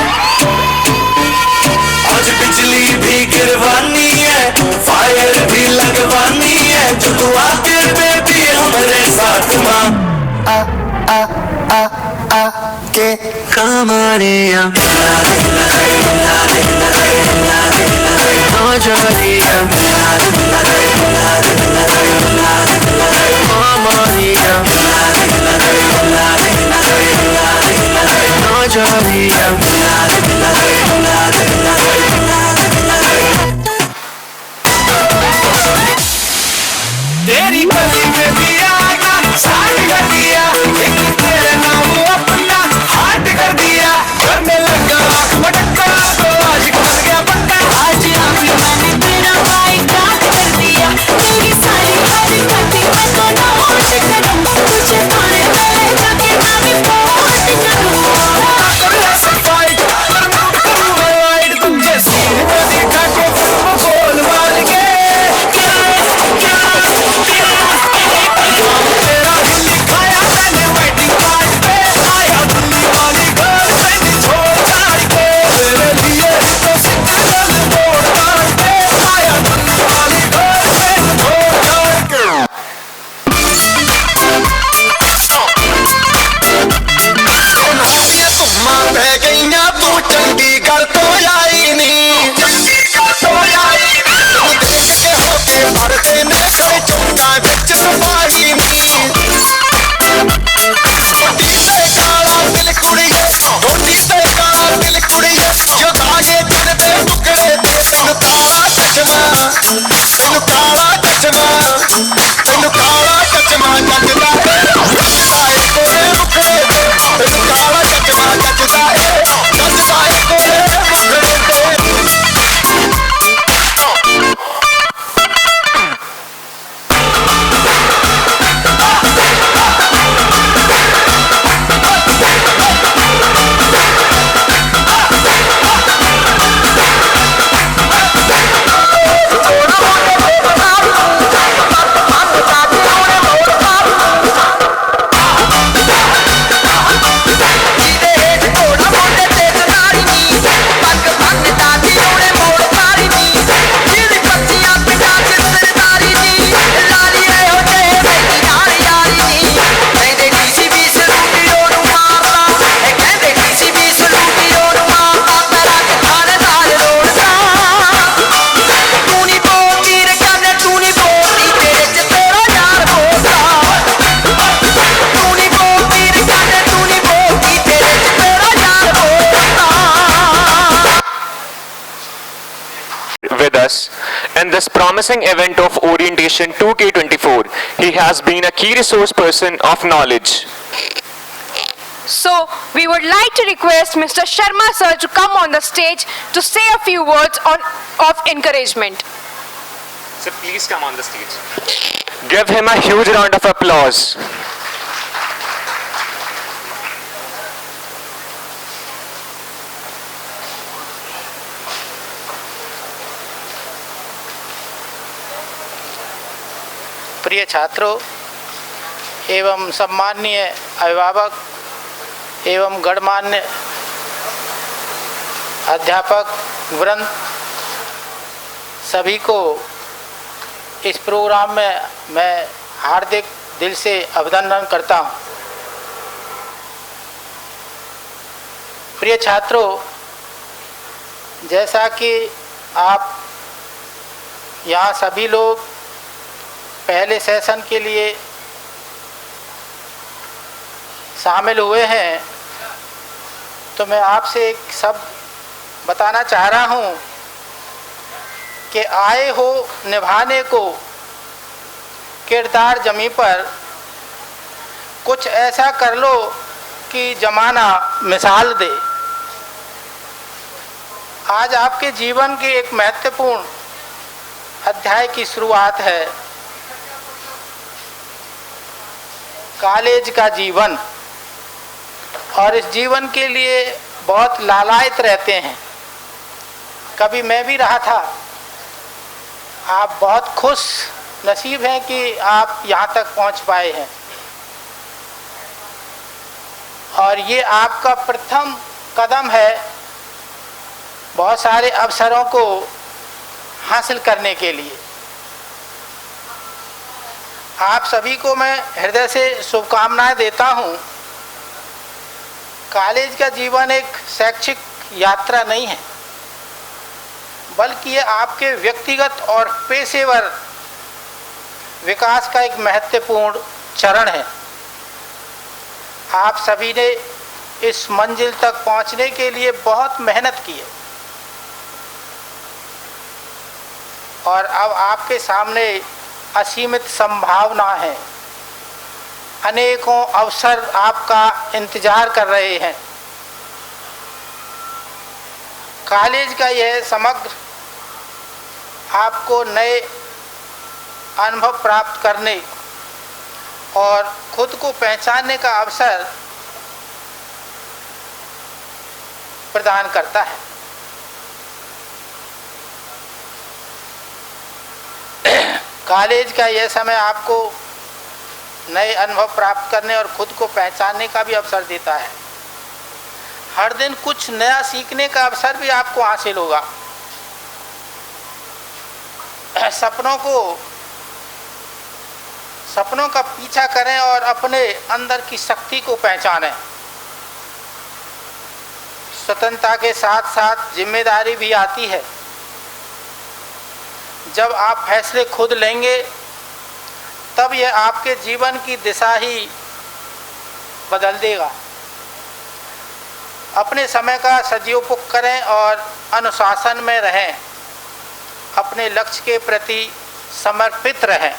आज बिजली भी गिरवानी है फायर भी लगवानी है जो तू आके बेबी हमारे साथ मां के कमरिया तेरी गली में भी आना साथ कर दिया एक तेरे नाम अपना हाथ कर दिया करने लगा मटका तो आज कर गया पक्का आज अभी मैंने तेरा बाइकाट कर दिया तेरी सारी हरकतें मैं तो नोट करूँ तुझे पाने वाले जाके मैं भी पोस्ट करूँ सफाई तुम जैसी देखा को बोल मार के तेरा दिल दिखाया मैंने वेटिंग कार्ड पे आया दिल्ली वाली गर्लफ्रेंड छोड़ छाड़ के तेरे लिए तो सिग्नल बोर्ड मार के आया दिल्ली वाली गर्लफ्रेंड छोड़ छाड़ के तुम बह गईया तू चंडीगढ़ तो आई नहीं चंडीगढ़ तो आई नहीं देख के होके भरते ने करे चौका बिच सफाई नहीं छोटी से काला दिल कुड़िए छोटी से काला दिल कुड़िए जो दागे दिल दे टुकड़े दे तेनु काला चश्मा तेनु काला चश्मा तेनु काला चश्मा जचदा है कोरे मुखड़े दे तेनु काला चश्मा जचदा है जचदा है कोरे मुखड़े दे with us in this promising event of Orientation 2K24. He has been a key resource person of knowledge. So, we would like to request Mr. Sharma sir to come on the stage to say a few words of encouragement. So please come on the stage. Give him a huge round of applause. प्रिय छात्रों एवं सम्माननीय अभिभावक एवं गणमान्य अध्यापक वृंद सभी को इस प्रोग्राम में मैं हार्दिक दिल से अभिनंदन करता हूं। प्रिय छात्रों, जैसा कि आप यहाँ सभी लोग पहले सेशन के लिए शामिल हुए हैं, तो मैं आपसे एक शब्द बताना चाह रहा हूँ कि आए हो निभाने को किरदार जमी पर, कुछ ऐसा कर लो कि जमाना मिसाल दे। आज आपके जीवन के एक महत्वपूर्ण अध्याय की शुरुआत है, कॉलेज का जीवन। और इस जीवन के लिए बहुत लालायित रहते हैं। कभी मैं भी रहा था। आप बहुत खुश नसीब हैं कि आप यहाँ तक पहुँच पाए हैं, और ये आपका प्रथम कदम है बहुत सारे अवसरों को हासिल करने के लिए। आप सभी को मैं हृदय से शुभकामनाएं देता हूँ। कॉलेज का जीवन एक शैक्षिक यात्रा नहीं है, बल्कि ये आपके व्यक्तिगत और पेशेवर विकास का एक महत्वपूर्ण चरण है। आप सभी ने इस मंजिल तक पहुंचने के लिए बहुत मेहनत की है, और अब आपके सामने असीमित संभावना है। अनेकों अवसर आपका इंतजार कर रहे हैं। कॉलेज का यह समग्र आपको नए अनुभव प्राप्त करने और खुद को पहचानने का अवसर प्रदान करता है। कॉलेज का यह समय आपको नए अनुभव प्राप्त करने और खुद को पहचानने का भी अवसर देता है। हर दिन कुछ नया सीखने का अवसर भी आपको हासिल होगा। सपनों का पीछा करें और अपने अंदर की शक्ति को पहचानें। स्वतंत्रता के साथ साथ जिम्मेदारी भी आती है। जब आप फैसले खुद लेंगे, तब यह आपके जीवन की दिशा ही बदल देगा। अपने समय का सदुपयोग करें और अनुशासन में रहें। अपने लक्ष्य के प्रति समर्पित रहें।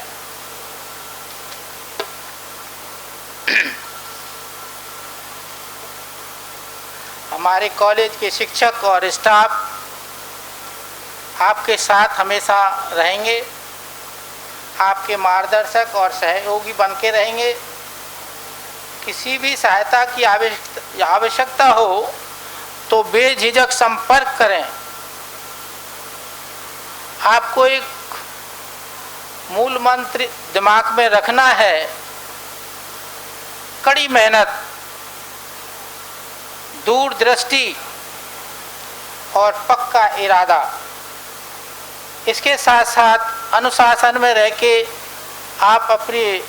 हमारे कॉलेज के शिक्षक और स्टाफ आपके साथ हमेशा रहेंगे, आपके मार्गदर्शक और सहयोगी बन के रहेंगे। किसी भी सहायता की आवश्यकता हो तो बेझिझक संपर्क करें। आपको एक मूल मंत्र दिमाग में रखना है, कड़ी मेहनत, दूरदृष्टि और पक्का इरादा। इसके साथ साथ अनुशासन में रह के आप अपनी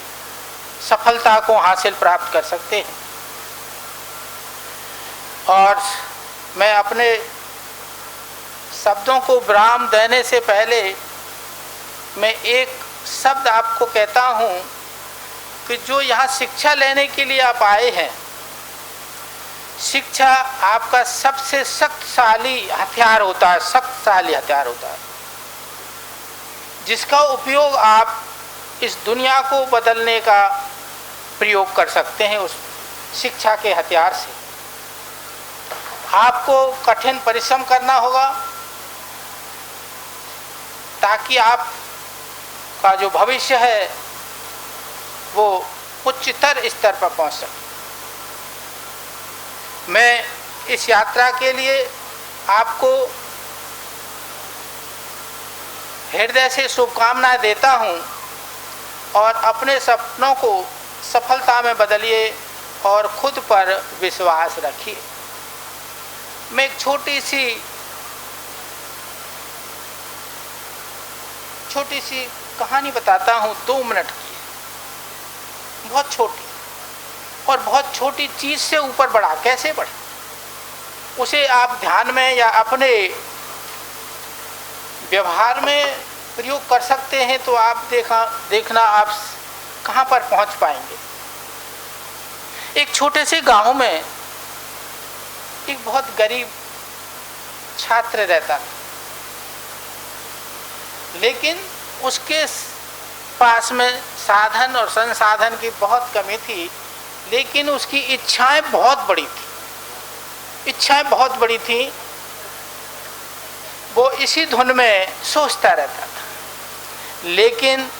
सफलता को हासिल प्राप्त कर सकते हैं। और मैं अपने शब्दों को विराम देने से पहले मैं एक शब्द आपको कहता हूँ कि जो यहाँ शिक्षा लेने के लिए आप आए हैं, शिक्षा आपका सबसे शक्तिशाली हथियार होता है, शक्तिशाली हथियार होता है, जिसका उपयोग आप इस दुनिया को बदलने का प्रयोग कर सकते हैं। उस शिक्षा के हथियार से आपको कठिन परिश्रम करना होगा ताकि आपका जो भविष्य है वो उच्चतर स्तर पर पहुंच सके। मैं इस यात्रा के लिए आपको हृदय से शुभकामनाएं देता हूं, और अपने सपनों को सफलता में बदलिए और खुद पर विश्वास रखिए। मैं एक छोटी सी कहानी बताता हूँ, 2 मिनट की। बहुत छोटी, और बहुत छोटी चीज़ से ऊपर बढ़ा कैसे बढ़े, उसे आप ध्यान में या अपने व्यवहार में प्रयोग कर सकते हैं, तो आप देखना आप कहाँ पर पहुँच पाएंगे। एक छोटे से गांव में एक बहुत गरीब छात्र रहता था, लेकिन उसके पास में साधन और संसाधन की बहुत कमी थी, लेकिन उसकी इच्छाएं बहुत बड़ी थी। इच्छाएं बहुत बड़ी थी। वो इसी धुन में सोचता रहता था। लेकिन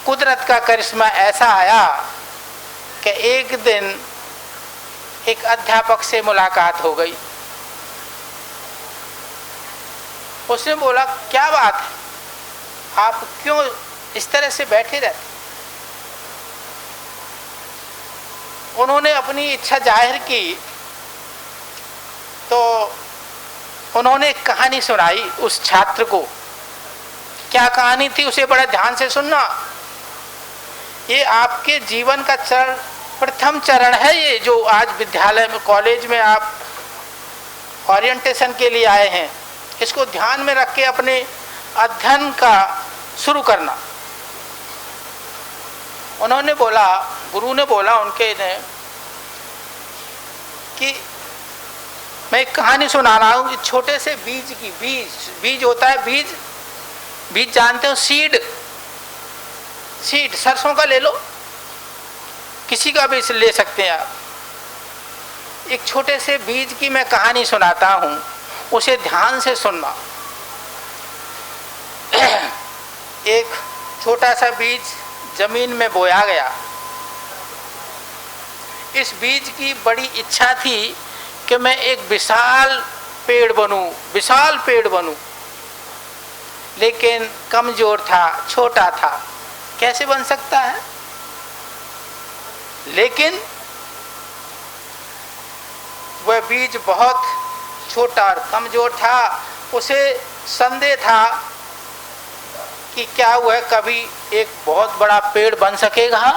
कुदरत का करिश्मा ऐसा आया कि एक दिन एक अध्यापक से मुलाकात हो गई। उसने बोला, क्या बात है, आप क्यों इस तरह से बैठे रहते? उन्होंने अपनी इच्छा जाहिर की तो उन्होंने एक कहानी सुनाई उस छात्र को। क्या कहानी थी उसे बड़ा ध्यान से सुनना। ये आपके जीवन का प्रथम चरण है, ये जो आज विद्यालय में कॉलेज में आप ओरिएंटेशन के लिए आए हैं, इसको ध्यान में रख के अपने अध्ययन का शुरू करना। उन्होंने बोला, गुरु ने बोला उनके ने कि मैं एक कहानी सुना रहा हूँ छोटे से बीज की। बीज होता है, बीज जानते हो, सीड सरसों का ले लो, किसी का भी ले सकते हैं आप। एक छोटे से बीज की मैं कहानी सुनाता हूँ, उसे ध्यान से सुनना। एक छोटा सा बीज जमीन में बोया गया। इस बीज की बड़ी इच्छा थी कि मैं एक विशाल पेड़ बनूं, लेकिन कमजोर था, छोटा था, कैसे बन सकता है? लेकिन वह बीज बहुत छोटा और कमजोर था। उसे संदेह था कि क्या वह कभी एक बहुत बड़ा पेड़ बन सकेगा।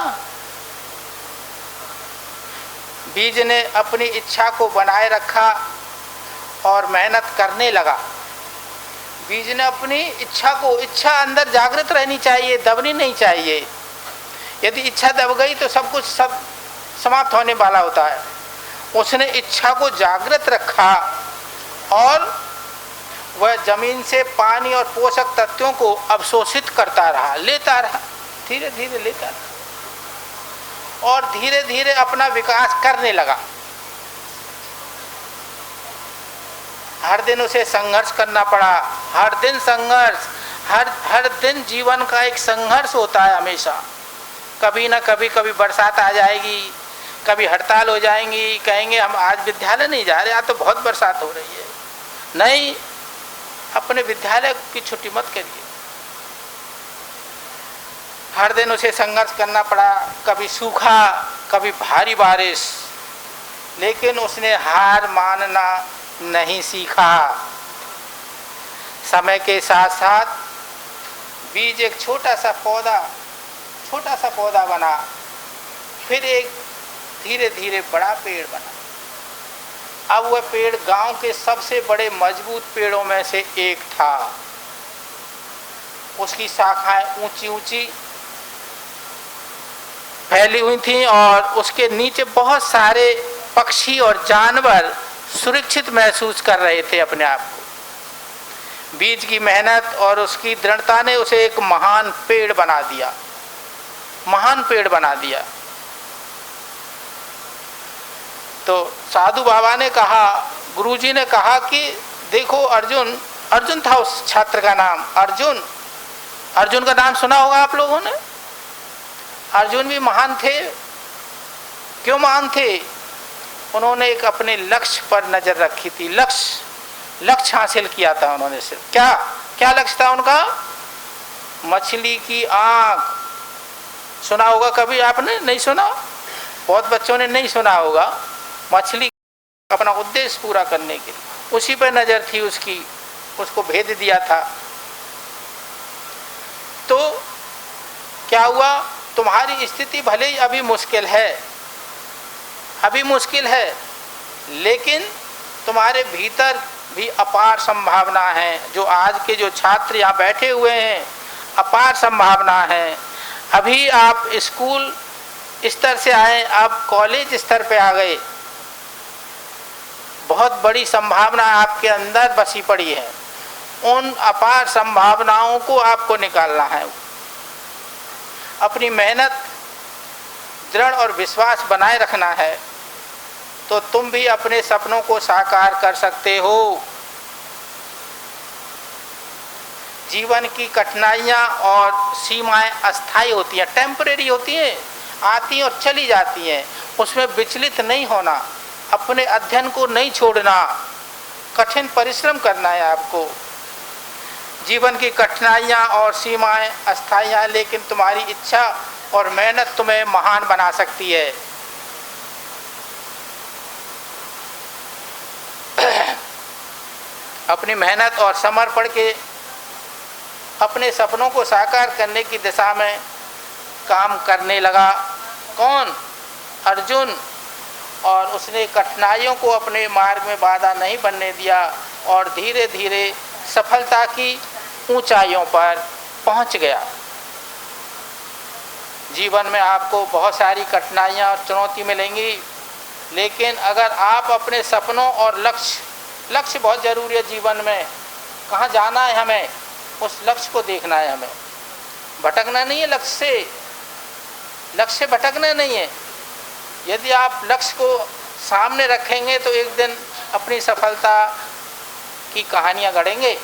बीज ने अपनी इच्छा को बनाए रखा और मेहनत करने लगा। बीज ने अपनी इच्छा अंदर जागृत रहनी चाहिए, दबनी नहीं चाहिए। यदि इच्छा दब गई तो सब कुछ समाप्त होने वाला होता है। उसने इच्छा को जागृत रखा और वह जमीन से पानी और पोषक तत्वों को अवशोषित करता रहा, लेता रहा, धीरे धीरे लेता रहा और धीरे धीरे अपना विकास करने लगा। हर दिन उसे संघर्ष करना पड़ा, हर दिन संघर्ष, हर दिन जीवन का एक संघर्ष होता है हमेशा। कभी ना कभी बरसात आ जाएगी, कभी हड़ताल हो जाएंगी, कहेंगे हम आज विद्यालय नहीं जा रहे, आज तो बहुत बरसात हो रही है। नहीं, अपने विद्यालय की छुट्टी मत करिए। हर दिन उसे संघर्ष करना पड़ा, कभी सूखा, कभी भारी बारिश, लेकिन उसने हार मानना नहीं सीखा। समय के साथ साथ बीज एक छोटा सा पौधा बना, फिर एक धीरे धीरे बड़ा पेड़ बना। अब वह पेड़ गांव के सबसे बड़े मजबूत पेड़ों में से एक था। उसकी शाखाएं ऊंची ऊंची फैली हुई थीं और उसके नीचे बहुत सारे पक्षी और जानवर सुरक्षित महसूस कर रहे थे अपने आप को। बीज की मेहनत और उसकी दृढ़ता ने उसे एक महान पेड़ बना दिया। तो साधु बाबा ने कहा, गुरुजी ने कहा कि देखो अर्जुन था उस छात्र का नाम, अर्जुन का नाम सुना होगा आप लोगों ने। अर्जुन भी महान थे। क्यों महान थे? उन्होंने एक अपने लक्ष्य पर नजर रखी थी, लक्ष्य हासिल किया था उन्होंने। सिर्फ क्या लक्ष्य था उनका? मछली की आंख। सुना होगा कभी आपने? नहीं सुना? बहुत बच्चों ने नहीं सुना होगा। मछली अपना उद्देश्य पूरा करने के लिए उसी पर नजर थी उसकी, उसको भेद दिया था। तो क्या हुआ? तुम्हारी स्थिति भले ही अभी मुश्किल है, लेकिन तुम्हारे भीतर भी अपार संभावना है। जो आज के जो छात्र यहाँ बैठे हुए हैं, अपार संभावना है। अभी आप स्कूल स्तर से आए, अब कॉलेज स्तर पे आ गए। बहुत बड़ी संभावना आपके अंदर बसी पड़ी है, उन अपार संभावनाओं को आपको निकालना है। अपनी मेहनत, दृढ़ और विश्वास बनाए रखना है, तो तुम भी अपने सपनों को साकार कर सकते हो। जीवन की कठिनाइयाँ और सीमाएं अस्थायी होती हैं, टेम्परेरी होती हैं, आती और चली जाती हैं। उसमें विचलित नहीं होना, अपने अध्ययन को नहीं छोड़ना, कठिन परिश्रम करना है आपको। जीवन की कठिनाइयाँ और सीमाएं अस्थायी हैं, लेकिन तुम्हारी इच्छा और मेहनत तुम्हें महान बना सकती है। अपनी मेहनत और समर्पण के अपने सपनों को साकार करने की दिशा में काम करने लगा। कौन? अर्जुन। और उसने कठिनाइयों को अपने मार्ग में बाधा नहीं बनने दिया और धीरे धीरे सफलता की ऊंचाइयों पर पहुंच गया। जीवन में आपको बहुत सारी कठिनाइयां और चुनौती मिलेंगी, लेकिन अगर आप अपने सपनों और लक्ष्य बहुत ज़रूरी है जीवन में, कहाँ जाना है हमें, उस लक्ष्य को देखना है हमें, भटकना नहीं है लक्ष्य से भटकना नहीं है। यदि आप लक्ष्य को सामने रखेंगे तो एक दिन अपनी सफलता की कहानियाँ गढ़ेंगे।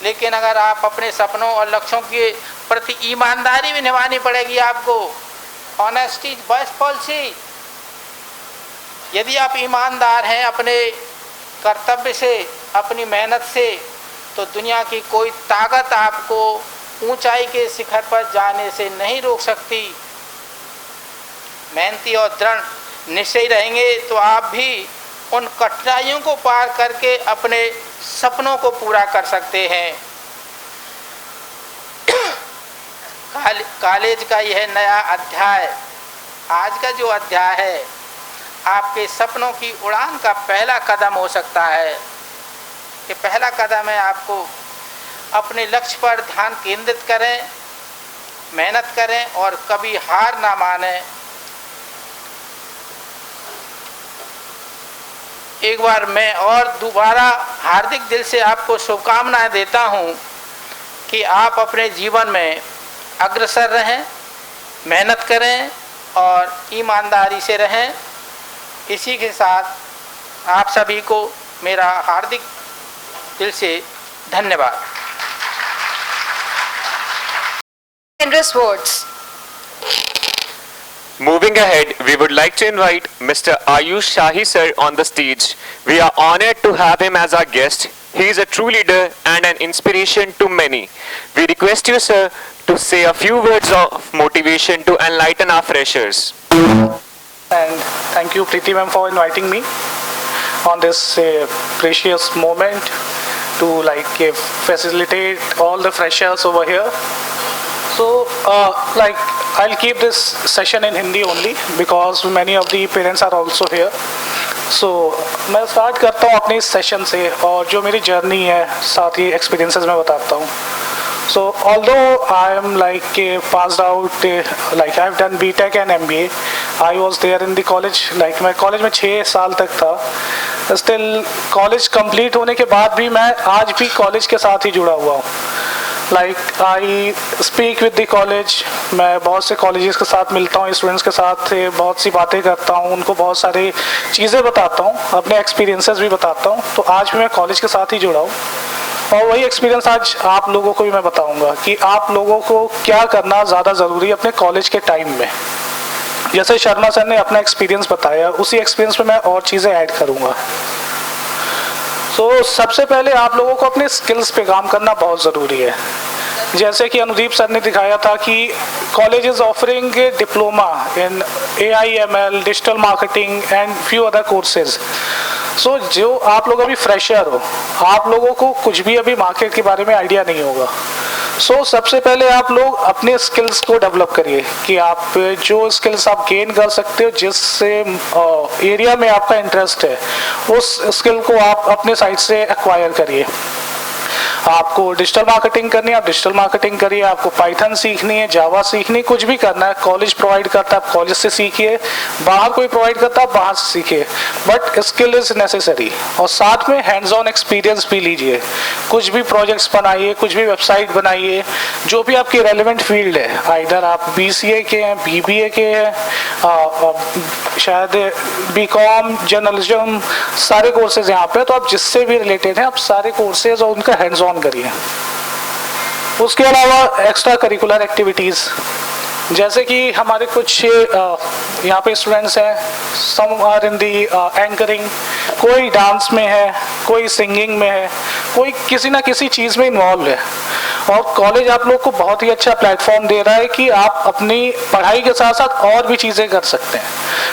लेकिन अगर आप अपने सपनों और लक्ष्यों के प्रति ईमानदारी भी निभानी पड़ेगी आपको। Honesty is best policy. यदि आप ईमानदार हैं अपने कर्तव्य से, अपनी मेहनत से, तो दुनिया की कोई ताकत आपको ऊंचाई के शिखर पर जाने से नहीं रोक सकती। मेहनती और दृढ़ निश्चयी रहेंगे तो आप भी उन कठिनाइयों को पार करके अपने सपनों को पूरा कर सकते हैं। कॉलेज का यह नया अध्याय, आज का जो अध्याय है, आपके सपनों की उड़ान का पहला कदम हो सकता है। ये पहला कदम है, आपको अपने लक्ष्य पर ध्यान केंद्रित करें, मेहनत करें और कभी हार ना मानें। एक बार मैं और दोबारा हार्दिक दिल से आपको शुभकामनाएं देता हूं कि आप अपने जीवन में अग्रसर रहें, मेहनत करें और ईमानदारी से रहें। इसी के साथ आप सभी को मेरा हार्दिक दिल से धन्यवाद। Generous words. Moving ahead, we would like to invite Mr. Ayush Shahi sir on the stage. We are honored to have him as our guest. He is a true leader and an inspiration to many. We request you, sir, to say a few words of motivation to enlighten our freshers. And thank you, Preeti ma'am, for inviting me on this precious moment to facilitate all the freshers over here. So I'll keep this session in Hindi only because many of the parents are also here. So मैं start करता हूँ अपने इस session से और जो मेरी journey है साथ ही एक्सपीरियंसेस मैं बताता हूँ. So although I am passed out, I've done BTech and MBA, I was there in the college, मैं कॉलेज में 6 साल तक था. Still कॉलेज कंप्लीट होने के बाद भी मैं आज भी कॉलेज के साथ ही जुड़ा हुआ हूँ. I speak with the college. मैं बहुत से कॉलेजेस के साथ मिलता हूँ, स्टूडेंट्स के साथ बहुत सी बातें करता हूँ, उनको बहुत सारी चीज़ें बताता हूँ, अपने एक्सपीरियंसेस भी बताता हूँ. तो आज भी मैं कॉलेज के साथ ही जुड़ा हूँ और वही एक्सपीरियंस आज आप लोगों को भी मैं बताऊँगा कि आप लोगों को क्या करना ज़्यादा ज़रूरी है अपने कॉलेज के टाइम में. जैसे शर्मा सर ने अपना एक्सपीरियंस बताया, उसी एक्सपीरियंस में मैं और चीज़ें ऐड करूँगा. सबसे पहले आप लोगों को अपने स्किल्स पे काम करना बहुत ज़रूरी है. जैसे कि अनुदीप सर ने दिखाया था कि college is offering diploma in AIML, digital marketing and few other courses. जो आप लोग अभी फ्रेशर हो, आप लोगों को कुछ भी अभी मार्केट के बारे में आइडिया नहीं होगा. सबसे पहले आप लोग अपने स्किल्स को डेवलप करिए कि आप जो स्किल्स आप गेन कर सकते हो, जिस एरिया में आपका इंटरेस्ट है, उस स्किल को आप अपने साइड से एक्वायर करिए. आपको डिजिटल मार्केटिंग करनी है आप डिजिटल मार्केटिंग करिए, आपको पाइथन सीखनी है, जावा सीखनी, कुछ भी करना है, कॉलेज प्रोवाइड करता है आप कॉलेज से सीखिए, बाहर कोई प्रोवाइड करता है आप बाहर से सीखिए, बट स्किल इज नेसेसरी। और साथ में हैंड्स ऑन एक्सपीरियंस भी लीजिए, कुछ भी प्रोजेक्ट्स बनाइए, कुछ भी वेबसाइट बनाइए, जो भी आपकी रेलिवेंट फील्ड है, आइदर आप BCA के हैं, BBA के हैं, शायद BCom, जर्नलिज्म, सारे कोर्सेज यहाँ पे, तो आप जिससे भी रिलेटेड हैं आप सारे कोर्सेज और उनका हैंड्स ऑन करिए। उसके अलावा एक्स्ट्रा करिकुलर एक्टिविटीज़, जैसे कि हमारे कुछ यहाँ पे स्टूडेंट्स हैं, some are in the anchoring, कोई डांस में है, कोई सिंगिंग में है, कोई किसी ना किसी चीज़ में इन्वॉल्व है, और कॉलेज आप लोग को बहुत ही अच्छा प्लेटफॉर्म दे रहा है कि आप अपनी पढ़ाई के साथ साथ और भी चीज़ें कर सकते हैं,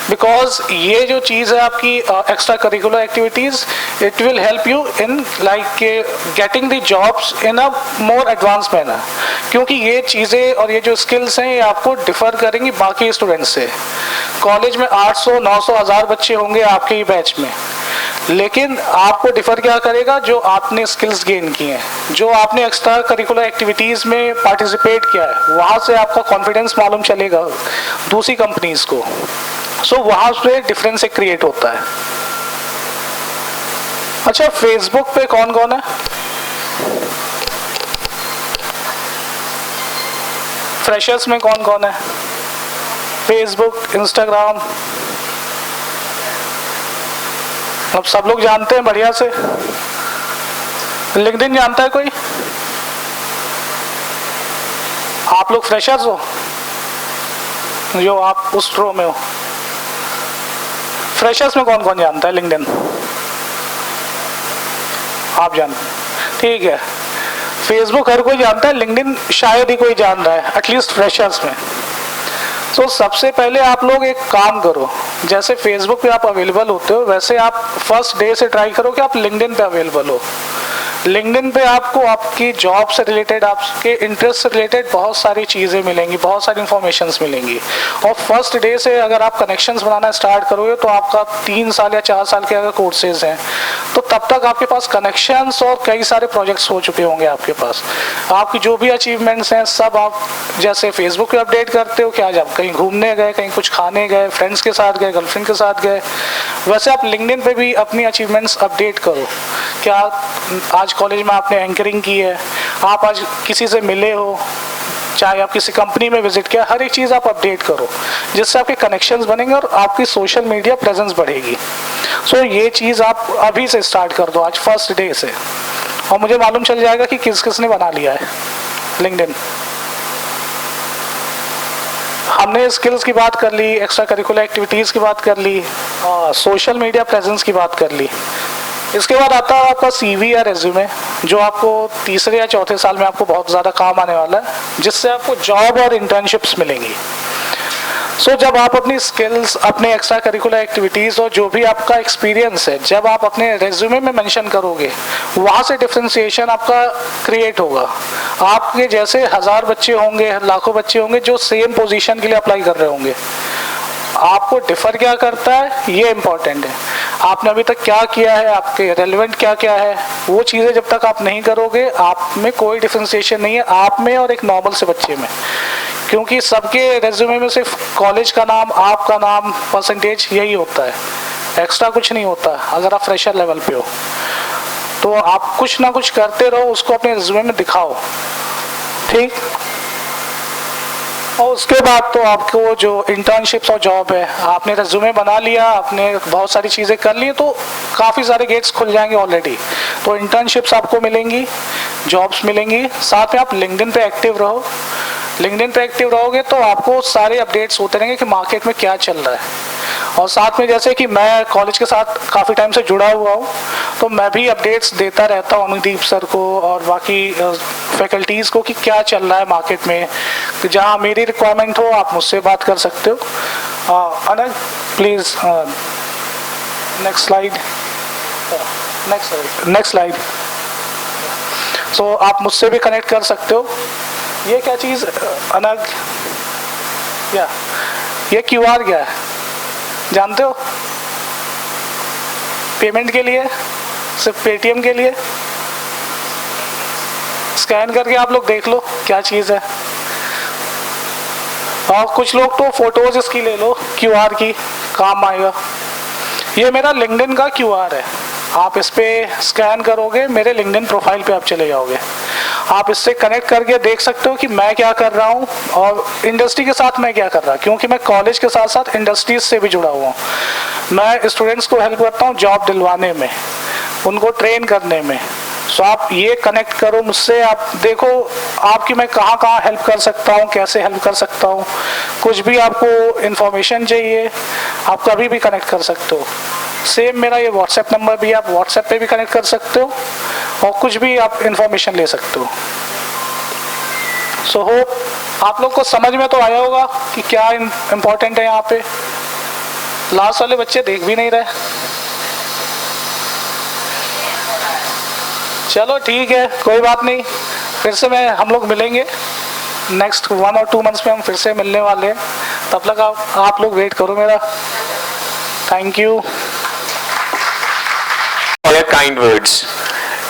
बिकॉज ये जो चीज़ है आपकी extra curricular activities, it will help you in like getting the jobs in a more advance manner, क्योंकि ये चीज़ें और ये जो स्किल्स हैं ये आपको डिफर करेंगी बाकी स्टूडेंट्स से। कॉलेज में 800, 900, 1000 बच्चे होंगे आपके ही बैच में, लेकिन आपको डिफर क्या करेगा, जो आपने स्किल्स गेन किए हैं, जो आपने एक्स्ट्रा करिकुलर एक्टिविटीज़ में पार्टिसिपेट किया है, वहाँ से आपका कॉन्फिडेंस मालूम चलेगा दूसरी कंपनीज को, सो वहाँ पे डिफरेंस एक क्रिएट होता है। अच्छा, फेसबुक पे कौन कौन है? फ्रेशर्स में कौन कौन है? फेसबुक, इंस्टाग्राम, अब सब लोग जानते हैं बढ़िया से। लिंक्डइन जानता है कोई? आप लोग फ्रेशर्स हो जो आप उस रो में हो? फ्रेशर्स में कौन कौन जानता है लिंक्डइन? आप जानते हैं, ठीक है। फेसबुक हर कोई जानता है, लिंक्डइन शायद ही कोई जान रहा है, एटलीस्ट फ्रेशर्स में। तो सबसे पहले आप लोग एक काम करो, जैसे फेसबुक पे आप अवेलेबल होते हो वैसे आप फर्स्ट डे से ट्राई करो कि आप लिंक्डइन पे अवेलेबल हो। लिंक्डइन पे आपको आपकी जॉब से रिलेटेड, आपके इंटरेस्ट से रिलेटेड बहुत सारी चीज़ें मिलेंगी, बहुत सारी इंफॉर्मेशंस मिलेंगी, और फर्स्ट डे से अगर आप कनेक्शंस बनाना स्टार्ट करोगे तो आपका 3 साल या 4 साल के अगर कोर्सेज हैं तो तब तक आपके पास कनेक्शंस और कई सारे प्रोजेक्ट्स हो चुके होंगे आपके पास। आपकी जो भी अचीवमेंट्स हैं सब आप जैसे फेसबुक पे अपडेट करते हो कि आज आप कहीं घूमने गए, कहीं कुछ खाने गए, फ्रेंड्स के साथ गए, गर्लफ्रेंड के साथ गए, वैसे आप लिंक्डइन पे भी अपनी अचीवमेंट्स अपडेट करो। क्या आज कॉलेज में आपने एंकरिंग की है, आप आज किसी से मिले हो, चाहे आप किसी कंपनी में विजिट किया, हर एक चीज़ आप अपडेट करो, जिससे आपके कनेक्शंस बनेंगे और आपकी सोशल मीडिया प्रेजेंस बढ़ेगी। सो ये चीज़ आप अभी से स्टार्ट कर दो, आज फर्स्ट डे से, और मुझे मालूम चल जाएगा कि किस किस ने बना लिया है लिंक्डइन। हमने स्किल्स की बात कर ली, एक्स्ट्रा करिकुलर एक्टिविटीज़ की बात कर ली, सोशल मीडिया प्रेजेंस की बात कर ली। इसके बाद आता है आपका CV या रेज्यूमे, जो आपको तीसरे या चौथे साल में आपको बहुत ज़्यादा काम आने वाला है, जिससे आपको जॉब और इंटर्नशिप्स मिलेंगी। सो जब आप अपनी स्किल्स, अपने एक्स्ट्रा करिकुलर एक्टिविटीज़ और जो भी आपका एक्सपीरियंस है जब आप अपने रेज्यूमे में मेंशन करोगे, वहाँ से डिफ्रेंसिएशन आपका क्रिएट होगा। आपके जैसे 1000 बच्चे होंगे, लाखों बच्चे होंगे जो सेम पोजीशन के लिए अप्लाई कर रहे होंगे। आपको डिफर क्या करता है ये इम्पोर्टेंट है, आपने अभी तक क्या किया है, आपके रेलिवेंट क्या क्या है, वो चीज़ें जब तक आप नहीं करोगे आप में कोई डिफ्रेंसिएशन नहीं है, आप में और एक नॉर्मल से बच्चे में, क्योंकि सबके रेज्यूमे में सिर्फ कॉलेज का नाम, आपका नाम, परसेंटेज यही होता है, एक्स्ट्रा कुछ नहीं होता। अगर आप फ्रेशर लेवल पे हो तो आप कुछ ना कुछ करते रहो, उसको अपने रेज्यूमे में दिखाओ, ठीक। और उसके बाद तो आपको जो इंटर्नशिप्स और जॉब है, आपने रेज्यूमे बना लिया, आपने बहुत सारी चीज़ें कर ली, तो काफ़ी सारे गेट्स खुल जाएंगे ऑलरेडी। तो इंटर्नशिप्स आपको मिलेंगी, जॉब्स मिलेंगी, साथ में आप लिंक्डइन पे एक्टिव रहो। लिंक्डइन पे एक्टिव रहोगे तो आपको सारे अपडेट्स होते रहेंगे कि मार्केट में क्या चल रहा है। और साथ में जैसे कि मैं कॉलेज के साथ काफ़ी टाइम से जुड़ा हुआ हूँ, तो मैं भी अपडेट्स देता रहता हूँ अनुदीप सर को और बाकी फैकल्टीज़ को कि क्या चल रहा है मार्केट में। जहाँ मेरी रिक्वायरमेंट हो आप मुझसे बात कर सकते हो। Anant please next slide, next slide. So आप मुझसे भी कनेक्ट कर सकते हो। ये क्या चीज़ अनग, या ये QR क्या है जानते हो? पेमेंट के लिए, सिर्फ पेटीएम के लिए। स्कैन करके आप लोग देख लो क्या चीज़ है। और कुछ लोग तो फोटोज इसकी ले लो, क्यूआर की, काम आएगा। ये मेरा लिंक्डइन का क्यूआर है, आप इस पे स्कैन करोगे मेरे लिंक्डइन प्रोफाइल पे आप चले जाओगे। आप इससे कनेक्ट करके देख सकते हो कि मैं क्या कर रहा हूँ और इंडस्ट्री के साथ मैं क्या कर रहा हूँ, क्योंकि मैं कॉलेज के साथ साथ इंडस्ट्रीज से भी जुड़ा हुआ हूँ। मैं स्टूडेंट्स को हेल्प करता हूँ जॉब दिलवाने में, उनको ट्रेन करने में। सो आप ये कनेक्ट करो मुझसे, आप देखो आपकी मैं कहाँ कहाँ हेल्प कर सकता हूँ, कैसे हेल्प कर सकता हूँ। कुछ भी आपको इन्फॉर्मेशन चाहिए आप कभी भी कनेक्ट कर सकते हो। सेम मेरा ये व्हाट्सएप नंबर भी, आप व्हाट्सएप पे भी कनेक्ट कर सकते हो और कुछ भी आप इन्फॉर्मेशन ले सकते हो। सो होप आप लोग को समझ में तो आया होगा कि क्या इम्पोर्टेंट है यहाँ पे। लास्ट वाले बच्चे देख भी नहीं रहे। चलो ठीक है, कोई बात नहीं, फिर से हम लोग मिलेंगे नेक्स्ट 1 और 2 मंथ्स में, हम फिर से मिलने वाले हैं। तब तक आप लोग वेट करो मेरा। Thank you For your kind words.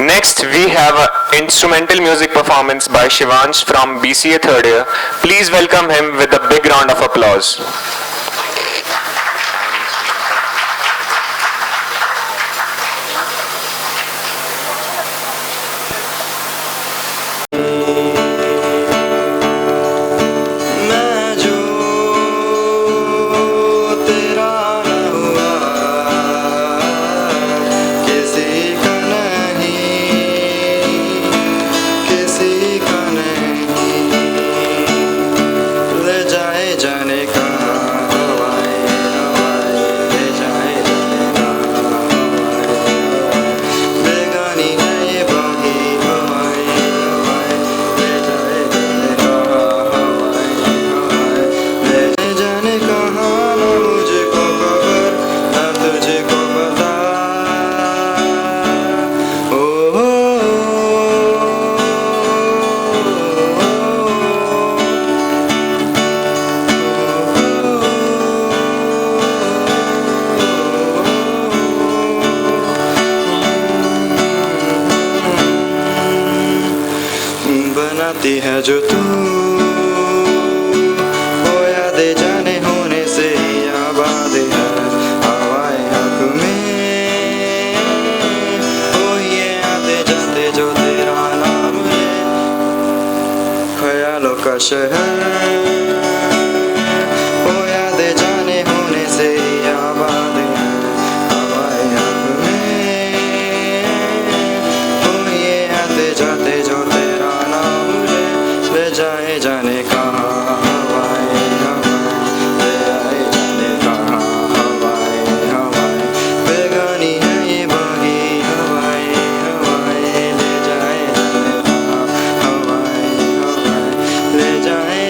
Next, we have an instrumental music performance by Shivansh from BCA third year. Please welcome him with a big round of applause. बनाती है जो तू, वो यादें जाने होने से ही आबाद है हवाए हक में। ओ ये आते जाते जो तेरा नाम है, ख्यालों का शहर। ओ यादें जाने होने से ही आबाद है हवाए हक में। ओ ये आते जाते जो तेरा नाम है, ले जाए जाने कहाँ हवाए हवाए, ले आए जाने कहाँ हवाए हवाए। बेगानी है ये बागी हवाए हवाए, ले जाए जाने कहाँ हवाए हवाए, ले जाए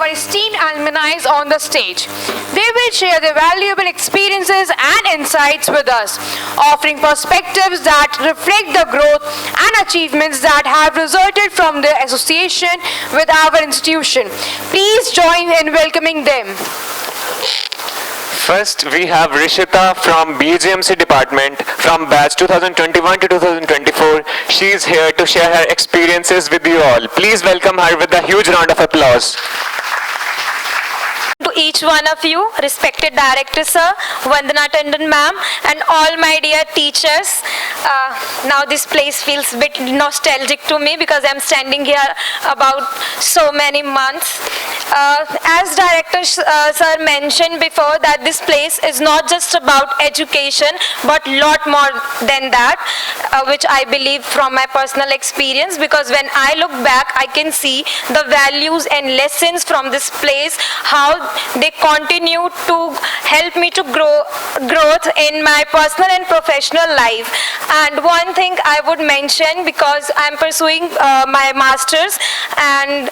our esteemed alumni on the stage. They will share their valuable experiences and insights with us, offering perspectives that reflect the growth and achievements that have resulted from their association with our institution. Please join in welcoming them. First, we have Rishita from BGMC department from batch 2021 to 2024. She is here to share her experiences with you all. Please welcome her with a huge round of applause. To each one of you, respected director sir, Vandana Tandon ma'am, and all my dear teachers. Now this place feels a bit nostalgic to me because I'm standing here about so many months. As director sir mentioned before, that this place is not just about education but lot more than that, which I believe from my personal experience, because when I look back I can see the values and lessons from this place, how they continue to help me to growth in my personal and professional life. And one thing I would mention, because I'm pursuing my masters, and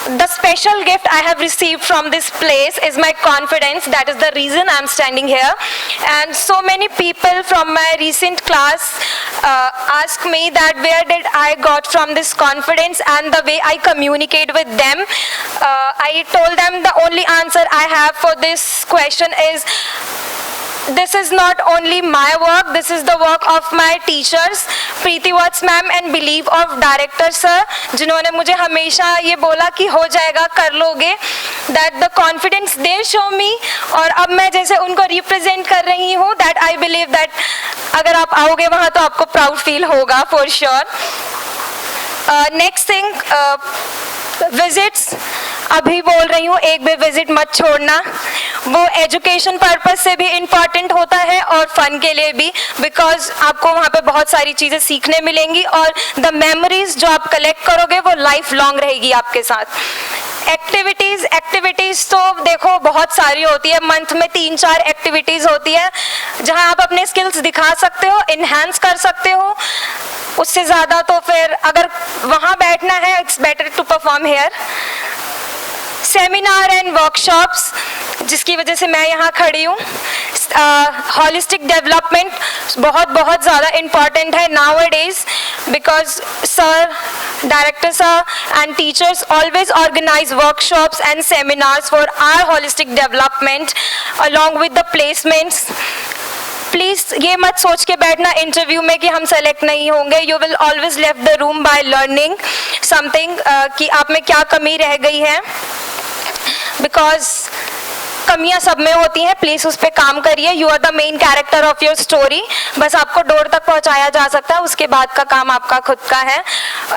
the special gift I have received from this place is my confidence. That is the reason I'm standing here. And so many people from my recent class ask me that where did I got from this confidence and the way I communicate with them. I told them the only answer I have for this question is, this is not only my work, this is the work of my teachers, Preeti Watts ma'am and belief of director sir, जिन्होंने मुझे हमेशा ये बोला कि हो जाएगा, कर लोगे, that the confidence they show me, और अब मैं जैसे उनको represent कर रही हूँ, that I believe that अगर आप आओगे वहाँ तो आपको proud feel होगा for sure. Next thing, visits. अभी बोल रही हूँ, एक भी विजिट मत छोड़ना. वो एजुकेशन पर्पस से भी इम्पॉर्टेंट होता है और फन के लिए भी, बिकॉज आपको वहाँ पे बहुत सारी चीज़ें सीखने मिलेंगी और द मेमोरीज जो आप कलेक्ट करोगे वो लाइफ लॉन्ग रहेगी आपके साथ. एक्टिविटीज़ तो देखो बहुत सारी होती है, मंथ में 3-4 एक्टिविटीज़ होती है जहाँ आप अपने स्किल्स दिखा सकते हो, इन्हांस कर सकते हो. उससे ज़्यादा तो फिर अगर वहाँ बैठना है, it's better to perform here. Seminar and workshops, जिसकी वजह से मैं यहाँ खड़ी हूँ. होलिस्टिक डेवलपमेंट बहुत ज़्यादा इम्पॉर्टेंट है nowadays, because sir, director sir and teachers always organize workshops and seminars for our holistic development along with the placements. Please ये मत सोच के बैठना इंटरव्यू में कि हम सेलेक्ट नहीं होंगे. You will always left the room by learning something कि आप में क्या कमी रह गई है, बिकॉज कमियां सब में होती हैं. प्लीज उस पर काम करिए. You are the main character of your story. बस आपको डोर तक पहुंचाया जा सकता है, उसके बाद का काम आपका खुद का है.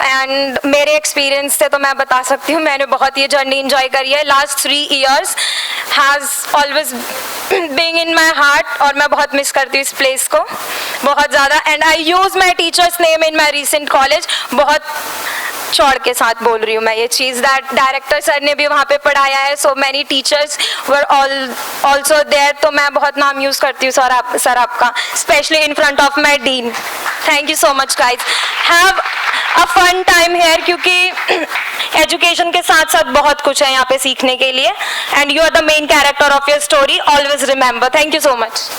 एंड मेरे एक्सपीरियंस से तो मैं बता सकती हूँ, मैंने बहुत ये जर्नी इंजॉय करी है. Last 3 years has always being in my heart, और मैं बहुत मिस करती हूँ इस प्लेस को बहुत ज़्यादा. And I use my teachers name in my recent college. बहुत चौड़ के साथ बोल रही हूँ मैं ये चीज़, दैट डायरेक्टर सर ने भी वहाँ पे पढ़ाया है. So many teachers were also there. तो मैं बहुत नाम यूज़ करती हूँ सर आपका, specially in front of my dean. Thank you so much guys. Have a fun time here, क्योंकि एजुकेशन के साथ साथ बहुत कुछ है यहाँ पे सीखने के लिए. And you are the main character of your story. Always remember. Thank you so much.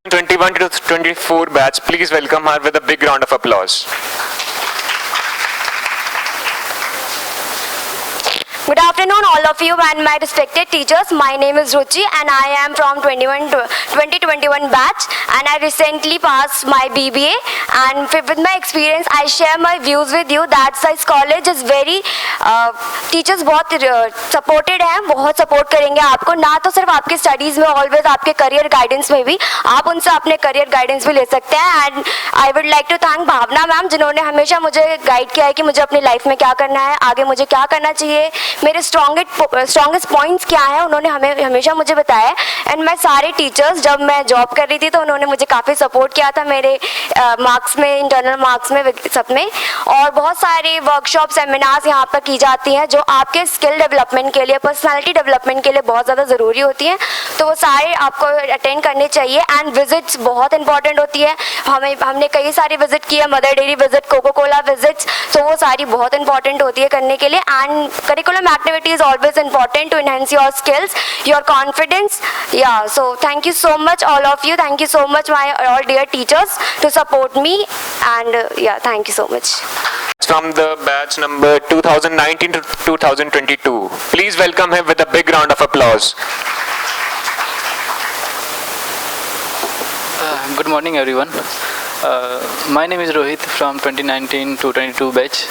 21 to 24 batch, please welcome her with a big round of applause. Good afternoon all of you and my respected teachers. My name is Ruchi and I am from 2021 batch, and I recently passed my BBA, and with my experience I share my views with you that this college is very teachers बहुत supported हैं, बहुत support करेंगे आपको, ना तो सिर्फ आपके studies में, ऑलवेज आपके करियर गाइडेंस में भी. आप उनसे अपने करियर गाइडेंस भी ले सकते हैं. And I would like to thank Bhavna ma'am, जिन्होंने हमेशा मुझे गाइड किया है कि मुझे अपनी लाइफ में क्या करना है, आगे मुझे क्या करना चाहिए, मेरे स्ट्रॉन्गेस्ट पॉइंट्स क्या है उन्होंने हमें हमेशा मुझे बताया। एंड मैं सारे टीचर्स, जब मैं जॉब कर रही थी तो उन्होंने मुझे काफ़ी सपोर्ट किया था मेरे मार्क्स में, इंटरनल मार्क्स में, सब में। और बहुत सारे वर्कशॉप सेमिनार्स यहाँ पर की जाती हैं जो आपके स्किल डेवलपमेंट के लिए, पर्सनालिटी डेवलपमेंट के लिए बहुत ज़्यादा ज़रूरी होती हैं, तो वो सारे आपको अटेंड करने चाहिए। एंड विजिट्स बहुत इंपॉर्टेंट होती है, हमने कई सारी विजिट की है, Mother Dairy visit, Coca Cola visits, तो वो सारी बहुत इंपॉर्टेंट होती है करने के लिए। And curriculum activity is always important to enhance your skills, your confidence. या so thank you so much all of you, thank you so much my all dear teachers to support me, and yeah, thank you so much. From the batch number 2019 to 2022, please welcome him with a big round of applause. Good morning everyone. My name is Rohit from 2019 to 22 batch.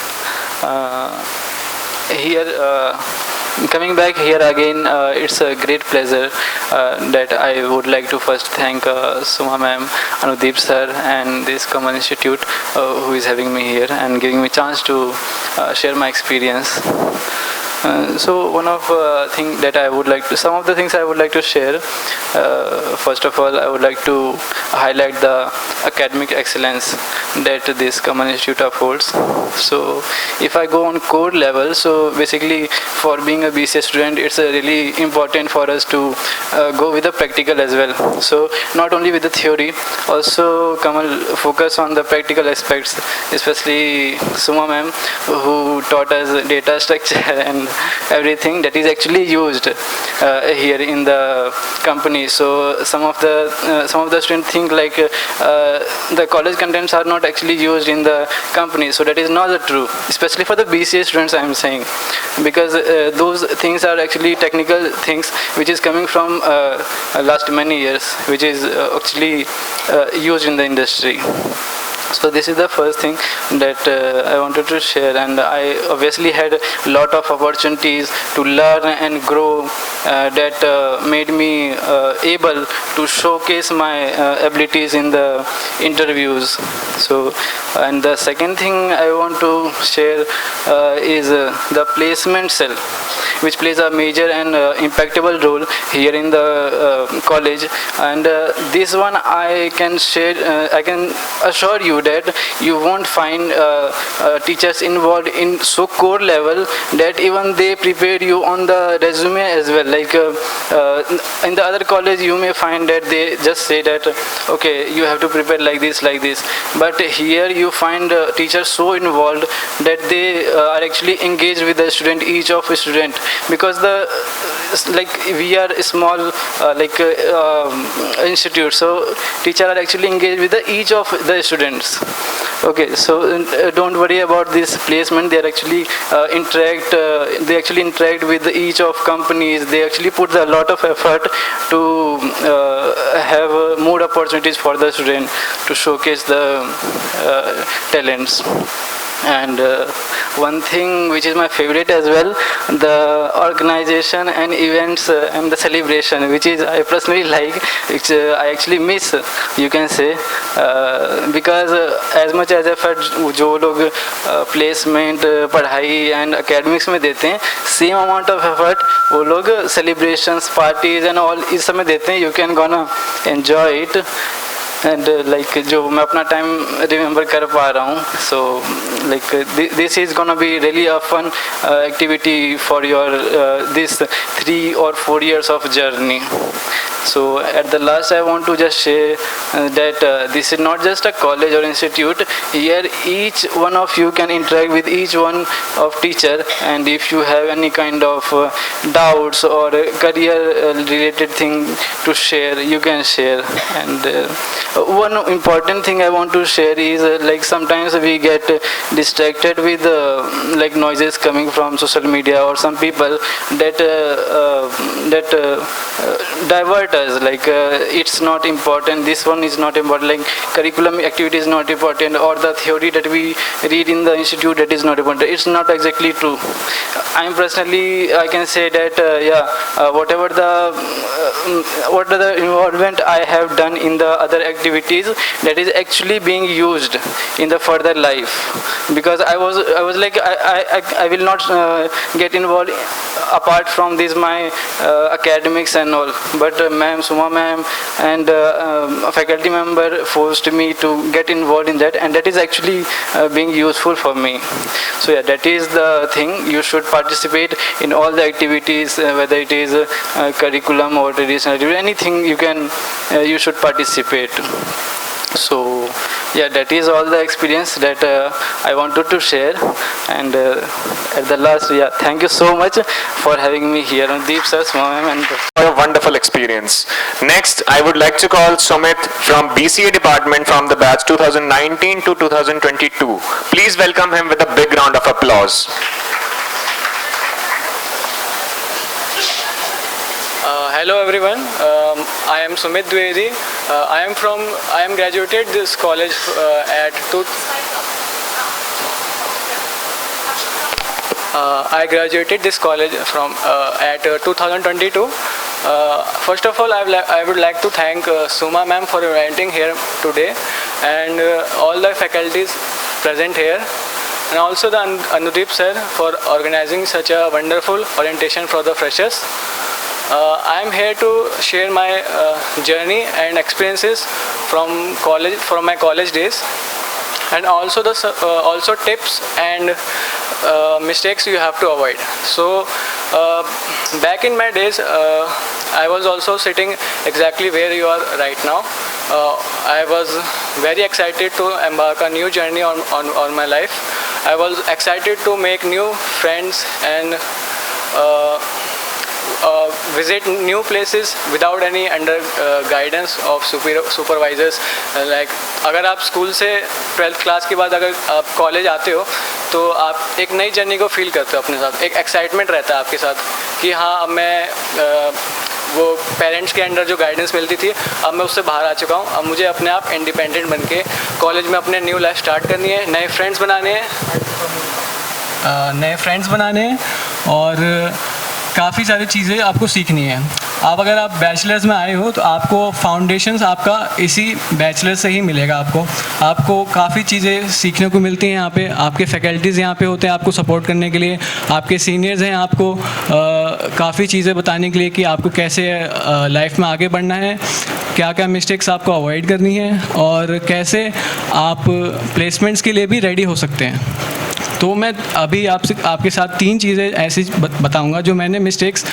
Coming back here again, it's a great pleasure that I would like to first thank Suma ma'am, Anudeep sir and this Common Institute who is having me here and giving me chance to share my experience. So one of some of the things I would like to share. First of all, I would like to highlight the academic excellence that this Common Institute upholds. So if I go on core level, so basically for being a BCA student, it's really important for us to go with the practical as well. So not only with the theory, also Kamal focus on the practical aspects, especially Suma ma'am who taught us data structure and everything that is actually used here in the company. So some of the students think like the college contents are not actually used in the company, so that is not the true, especially for the BCA students I am saying, because those things are actually technical things which is coming from last many years, which is actually used in the industry. So this is the first thing that I wanted to share, and I obviously had a lot of opportunities to learn and grow that made me able to showcase my abilities in the interviews. So, and the second thing I want to share is the placement cell, which plays a major and impactful role here in the college. And this one I can share, I can assure you that you won't find teachers involved in so core level that even they prepare you on the resume as well. Like in the other college you may find that they just say that okay, you have to prepare like this, but here you find teachers so involved that they are actually engaged with the student, each of a student, because like we are a small institute, so teachers are actually engaged with each of the students. Okay, so don't worry about this placement. They are actually interact with each of companies. They actually put a lot of effort to have more opportunities for the student to showcase the talents. And one thing which is my favorite as well, the organization and events and the celebration, which is I personally like, which I actually miss, you can say, because as much as effort जो लोग placement, पढ़ाई and academics में देते हैं, same amount of effort वो लोग celebrations, parties and all इस समय देते हैं. You can gonna enjoy it. And like जो मैं अपना time remember कर पा रहा हूँ, so like this is gonna be really a fun activity for your this 3 or 4 years of journey. So at the last I want to just say that this is not just a college or institute. Here each one of you can interact with each one of teacher, and if you have any kind of doubts or career related thing to share, you can share. And one important thing I want to share is like sometimes we get distracted with like noises coming from social media or some people that divert us like it's not important, this one is not important, like curriculum activity is not important, or the theory that we read in the institute, that is not important. It's not exactly true. I can say that whatever the involvement I have done in the other activities, that is actually being used in the further life, because I was like I will not get involved apart from this my academics and all, but ma'am, Suma ma'am and a faculty member forced me to get involved in that, and that is actually being useful for me. So yeah, that is the thing. You should participate in all the activities, whether it is curriculum or traditional activity, anything you should participate. So yeah, that is all the experience that I wanted to share. And at the last, thank you so much for having me here, Deep sir, Suma ma'am, and for a wonderful experience. Next, I would like to call Sumit from BCA department from the batch 2019 to 2022. Please welcome him with a big round of applause. Hello everyone, I am Sumit Dwivedi. I am graduated this college I graduated this college from at 2022. First of all, I would like to thank Suma ma'am for inviting here today, and all the faculties present here, and also the Anudeep sir for organizing such a wonderful orientation for the freshers. I am here to share my journey and experiences from my college days, and also also tips and mistakes you have to avoid. So back in my days, I was also sitting exactly where you are right now. I was very excited to embark a new journey on my life. I was excited to make new friends and visit new places without any guidance of supervisors. Like अगर आप school से 12th class के बाद अगर आप college आते हो तो आप एक नई जर्नी को फील करते हो अपने साथ, एक एक्साइटमेंट रहता है आपके साथ कि हाँ अब मैं वो पेरेंट्स के अंडर जो गाइडेंस मिलती थी अब मैं उससे बाहर आ चुका हूँ, अब मुझे अपने आप इंडिपेंडेंट बन के कॉलेज में अपने न्यू लाइफ स्टार्ट करनी है, नए फ्रेंड्स बनाने हैं और काफ़ी सारी चीज़ें आपको सीखनी है। आप अगर आप बैचलर्स में आए हो तो आपको फाउंडेशंस आपका इसी बैचलर से ही मिलेगा। आपको काफ़ी चीज़ें सीखने को मिलती हैं यहाँ पे। आपके फैकल्टीज़ यहाँ पे होते हैं आपको सपोर्ट करने के लिए, आपके सीनियर्स हैं आपको काफ़ी चीज़ें बताने के लिए कि आपको कैसे लाइफ में आगे बढ़ना है, क्या क्या मिस्टेक्स आपको अवॉइड करनी है और कैसे आप प्लेसमेंट्स के लिए भी रेडी हो सकते हैं। तो मैं अभी आपके साथ 3 चीज़ें ऐसी बताऊंगा जो मैंने मिस्टेक्स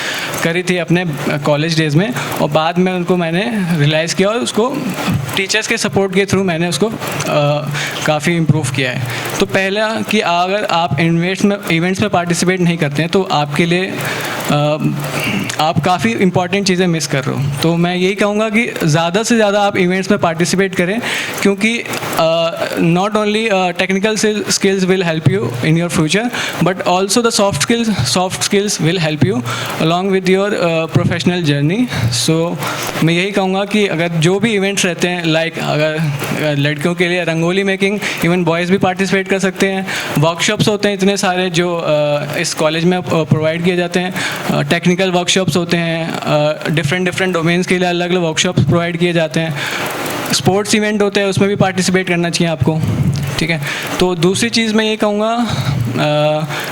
करी थी अपने कॉलेज डेज़ में और बाद में उनको मैंने रियलाइज़ किया और उसको टीचर्स के सपोर्ट के थ्रू मैंने उसको काफ़ी इम्प्रूव किया है। तो पहला कि अगर आप इवेंट्स में पार्टिसिपेट नहीं करते हैं तो आपके लिए आप काफ़ी इंपॉर्टेंट चीज़ें मिस कर रहे हो। तो मैं यही कहूँगा कि ज़्यादा से ज़्यादा आप इवेंट्स में पार्टिसिपेट करें, क्योंकि not only technical skills will help you in your future, but also the soft skills will help you along with your professional journey. So मैं यही कहूँगा कि अगर जो भी इवेंट्स रहते हैं अगर लड़कियों के लिए रंगोली मेकिंग, इवन बॉयज़ भी पार्टिसिपेट कर सकते हैं। वर्कशॉप्स होते हैं इतने सारे जो इस कॉलेज में प्रोवाइड किए जाते हैं। टेक्निकल वर्कशॉप्स होते हैं, डिफरेंट डोमेन्स के लिए अलग अलग वर्कशॉप्स प्रोवाइड किए जाते हैं। स्पोर्ट्स इवेंट होते हैं, उसमें भी पार्टिसिपेट करना चाहिए आपको, ठीक है। तो दूसरी चीज़ मैं ये कहूँगा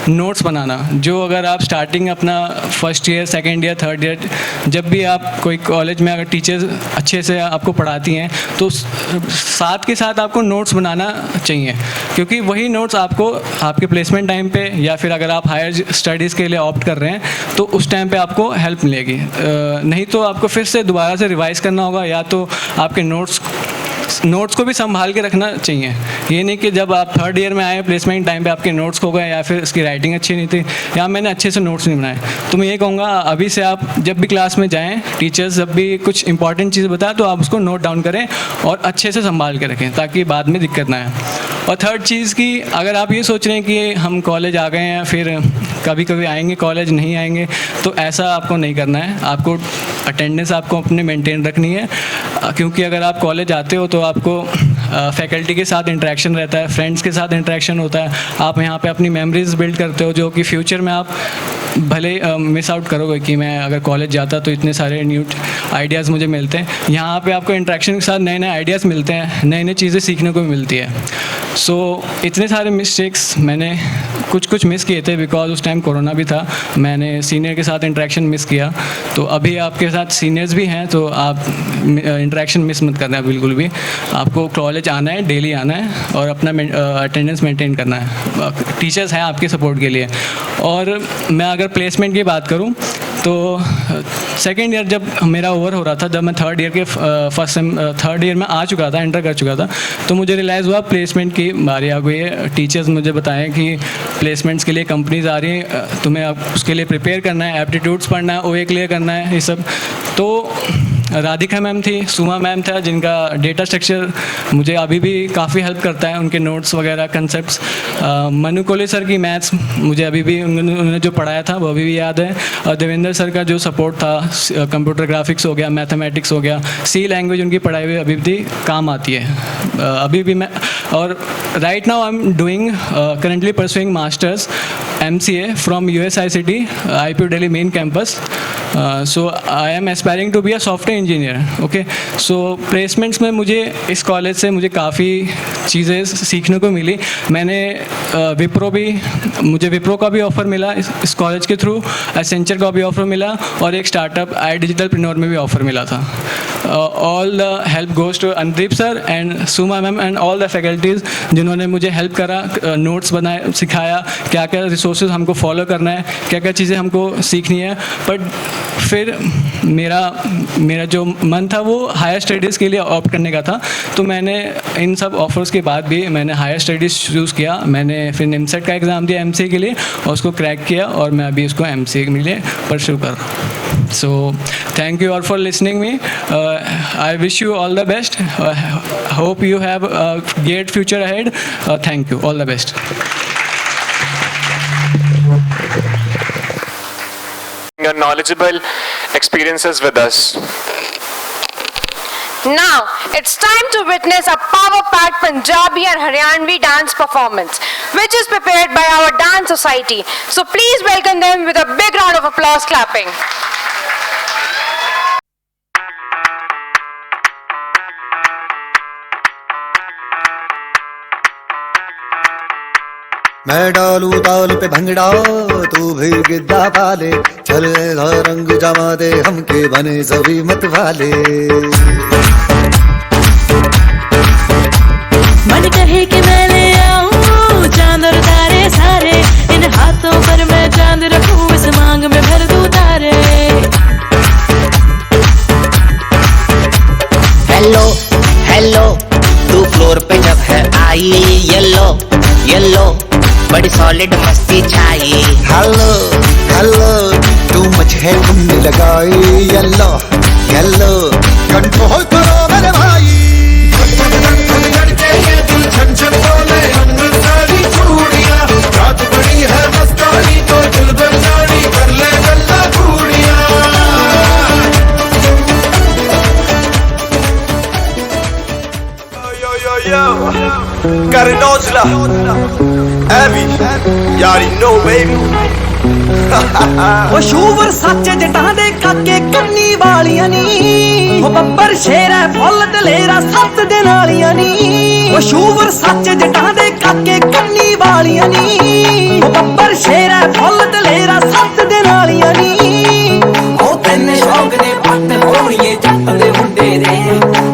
नोट्स बनाना। जो अगर आप स्टार्टिंग अपना first year, second year, third year जब भी आप कोई कॉलेज में अगर टीचर्स अच्छे से आपको पढ़ाती हैं तो साथ के साथ आपको नोट्स बनाना चाहिए, क्योंकि वही नोट्स आपको आपके प्लेसमेंट टाइम पे या फिर अगर आप हायर स्टडीज़ के लिए ऑप्ट कर रहे हैं तो उस टाइम पे आपको हेल्प मिलेगी। नहीं तो आपको फिर से दोबारा से रिवाइज़ करना होगा, या तो आपके नोट्स को भी संभाल के रखना चाहिए। ये नहीं कि जब आप थर्ड ईयर में आए प्लेसमेंट टाइम पे आपके नोट्स खो गए या फिर उसकी राइटिंग अच्छी नहीं थी या मैंने अच्छे से नोट्स नहीं बनाए। तो मैं ये कहूँगा अभी से आप जब भी क्लास में जाएं, टीचर्स जब भी कुछ इंपॉर्टेंट चीज़ बताएं तो आप उसको नोट डाउन करें और अच्छे से संभाल के रखें ताकि बाद में दिक्कत ना आए। और थर्ड चीज़ कि अगर आप ये सोच रहे हैं कि हम कॉलेज आ गए हैं फिर कभी कभी आएंगे कॉलेज नहीं आएंगे, तो ऐसा आपको नहीं करना है। आपको अटेंडेंस आपको अपने मेंटेन रखनी है, क्योंकि अगर आप कॉलेज आते हो तो आपको फैकल्टी के साथ इंटरेक्शन रहता है, फ्रेंड्स के साथ इंटरेक्शन होता है, आप यहाँ पे अपनी मेमोरीज बिल्ड करते हो जो कि फ्यूचर में आप भले मिस आउट करोगे कि मैं अगर कॉलेज जाता तो इतने सारे न्यू आइडियाज़ मुझे मिलते हैं। यहाँ पे आपको इंटरेक्शन के साथ नए नए आइडियाज़ मिलते हैं, नई नई चीज़ें सीखने को मिलती है। सो इतने सारे मिस्टेक्स मैंने कुछ मिस किए थे बिकॉज उस टाइम कोरोना भी था, मैंने सीनियर के साथ इंटरेक्शन मिस किया। तो अभी आपके साथ सीनियर्स भी हैं तो आप इंटरेक्शन मिस मत करना है बिल्कुल भी। आपको कॉलेज आना है, डेली आना है और अपना अटेंडेंस मेंटेन करना है। टीचर्स हैं आपके सपोर्ट के लिए। और मैं अगर प्लेसमेंट की बात करूं तो सेकेंड ईयर जब मेरा ओवर हो रहा था, जब मैं थर्ड ईयर में आ चुका था, एंटर कर चुका था, तो मुझे रियलाइज़ हुआ प्लेसमेंट की बारी आ गई है। टीचर्स मुझे बताएं कि प्लेसमेंट्स के लिए कंपनीज आ रही हैं, तुम्हें अब उसके लिए प्रिपेयर करना है, एप्टीट्यूड्स पढ़ना है, OA क्लियर करना है, ये सब। तो राधिका मैम थी, सुमा मैम था, जिनका डेटा स्ट्रक्चर मुझे अभी भी काफ़ी हेल्प करता है, उनके नोट्स वगैरह कंसेप्ट्स। मनु कोहली सर की मैथ्स मुझे अभी भी उन्होंने जो पढ़ाया था वो अभी भी याद है। और देवेंद्र सर का जो सपोर्ट था, कंप्यूटर ग्राफिक्स हो गया, मैथमेटिक्स हो गया, C लैंग्वेज उनकी पढ़ाई हुई अभी भी काम आती है अभी भी। मैं और right now I am doing currently pursuing masters MCA from USICT IPU Delhi main campus. So I am aspiring to be a software engineer. Okay. So placements में मुझे इस कॉलेज से मुझे काफ़ी चीज़ें सीखने को मिली। मैंने मुझे विप्रो का भी ऑफ़र मिला इस कॉलेज के थ्रू, एसेंचर का भी ऑफ़र मिला और एक स्टार्टअप iDigitalpreneur में भी ऑफ़र मिला था। All the help goes to Anudeep sir and Suma ma'am and all the faculties जिन्होंने मुझे हेल्प करा, नोट्स बनाए, सिखाया क्या क्या रिसोर्सेज हमको फॉलो करना है, क्या क्या चीज़ें हमको सीखनी है। बट फिर मेरा जो मन था वो हायर स्टडीज़ के लिए ऑप्ट करने का था, तो मैंने इन सब ऑफर्स के बाद भी मैंने हायर स्टडीज़ चूज़ किया। मैंने फिर निमसेट का एग्ज़ाम दिया MCA के लिए और उसको क्रैक किया और मैं अभी उसको MCA के लिए परस्यू कर रहा हूँ। So thank you all for listening me. I wish you all the best. Hope you have a great future ahead. Thank you. All the best. Your knowledgeable experiences with us. Now, it's time to witness a power-packed Punjabi and Haryanvi dance performance, which is prepared by our dance society. So please welcome them with a big round of applause clapping. मैं डालू ताल पे भंगड़ा तू भी गिद्दा पाले, चले रंग जमा दे हमके बने सभी मत वाले। मन कहे कि मैं ले आऊं चांद और तारे सारे, इन हाथों पर मैं चांद रखूं, इस मांग में भर दूं तारे। हेलो हेलो तू फ्लोर पे जब है आई, येलो येलो बड़ी सॉलिड मस्ती छाई। हेलो हेलो तू मुझे घूमने लगाई, येलो येलो कंट्रोल करो मेरे भाई। रात बड़ी है मस्तानी तो दिल बरसानी कर ले गल्ला घूड़िया। Got an Ojla, Abby, you already know baby। ਉਹ ਸ਼ੂਵਰ ਸੱਚ ਜਟਾਂ ਦੇ ਕਾਕੇ ਕੰਨੀ ਵਾਲੀਆਂ ਨੀ, ਉਹ ਬੱਬਰ ਸ਼ੇਰ ਹੈ ਫੁੱਲ ਦਲੇਰਾ 7 ਦਿਨ ਵਾਲੀਆਂ ਨੀ। ਉਹ ਸ਼ੂਵਰ ਸੱਚ ਜਟਾਂ ਦੇ ਕਾਕੇ ਕੰਨੀ ਵਾਲੀਆਂ ਨੀ, ਉਹ ਬੱਬਰ ਸ਼ੇਰ ਹੈ ਫੁੱਲ ਦਲੇਰਾ 7 ਦਿਨ ਵਾਲੀਆਂ ਨੀ। ਉਹ ਤੈਨੂੰ ਸ਼ੌਕ ਨੇ ਪੱਟ ਹੋਣੀਏ ਜੱਟ ਦੇ ਮੁੰਡੇ ਦੇ,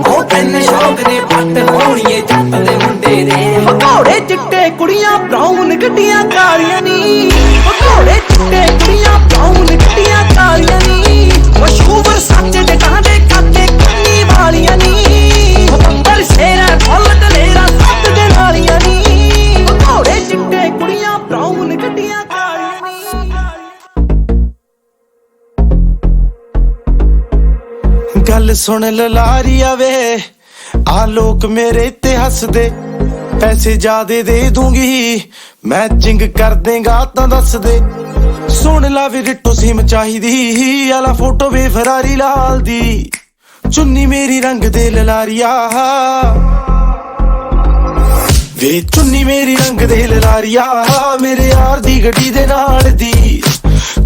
ਉਹ ਤੈਨੂੰ ਸ਼ੌਕ ਨੇ ਪੱਟ ਹੋਣੀਏ ਜੱਟ ਦੇ ਮੁੰਡੇ ਦੇ। ਪਕੌੜੇ ਚਿੱਟੇ ਕੁੜੀਆਂ ਬਰਾਊਨ ਗੱਡੀਆਂ ਕਾਲੀਆਂ ਨੀ, ਪਕੌੜੇ ਚਿੱਟੇ ਕੁੜੀਆਂ ਬਰਾਊਨ ਗੱਡੀਆਂ ਕਾਲੀਆਂ ਨੀ। ਉਹ ਸ਼ੂਵਰ ਸੱਚ ਜਟਾਂ ਦੇ ਕਾਕੇ ਕੰਨੀ ਵਾਲੀਆਂ ਨੀ, ਉਹ ਬੱਬਰ ਸ਼ੇਰ ਹੈ ਫੁੱਲ ਦਲੇਰਾ 7 ਦਿਨ ਵਾਲੀਆਂ ਨੀ। ਪਕੌੜੇ ਚਿੱਟੇ ਕੁੜੀਆਂ ਬਰਾਊਨ ਗੱਡੀਆਂ ਕਾਲੀਆਂ ਨੀ। गल सुन ललारिया वे आ लोग मेरे ते हसदे, पैसे ज्यादा दे दूंगी मैचिंग कर देगा तो दस दे। ਸੁਣ ਲਾ ਵੀ ਰਿੱਟੋ ਸਿਮ ਚਾਹੀਦੀ ਆਲਾ ਫੋਟੋ ਵੇ ਫਰਾਰੀ ਲਾਲ ਦੀ ਚੁੰਨੀ ਮੇਰੀ ਰੰਗ ਦੇ ਲਲਾਰੀਆ ਵੇ ਚੁੰਨੀ ਮੇਰੀ ਰੰਗ ਦੇ ਲਲਾਰੀਆ ਮੇਰੇ ਯਾਰ ਦੀ ਗੱਡੀ ਦੇ ਨਾਲ ਦੀ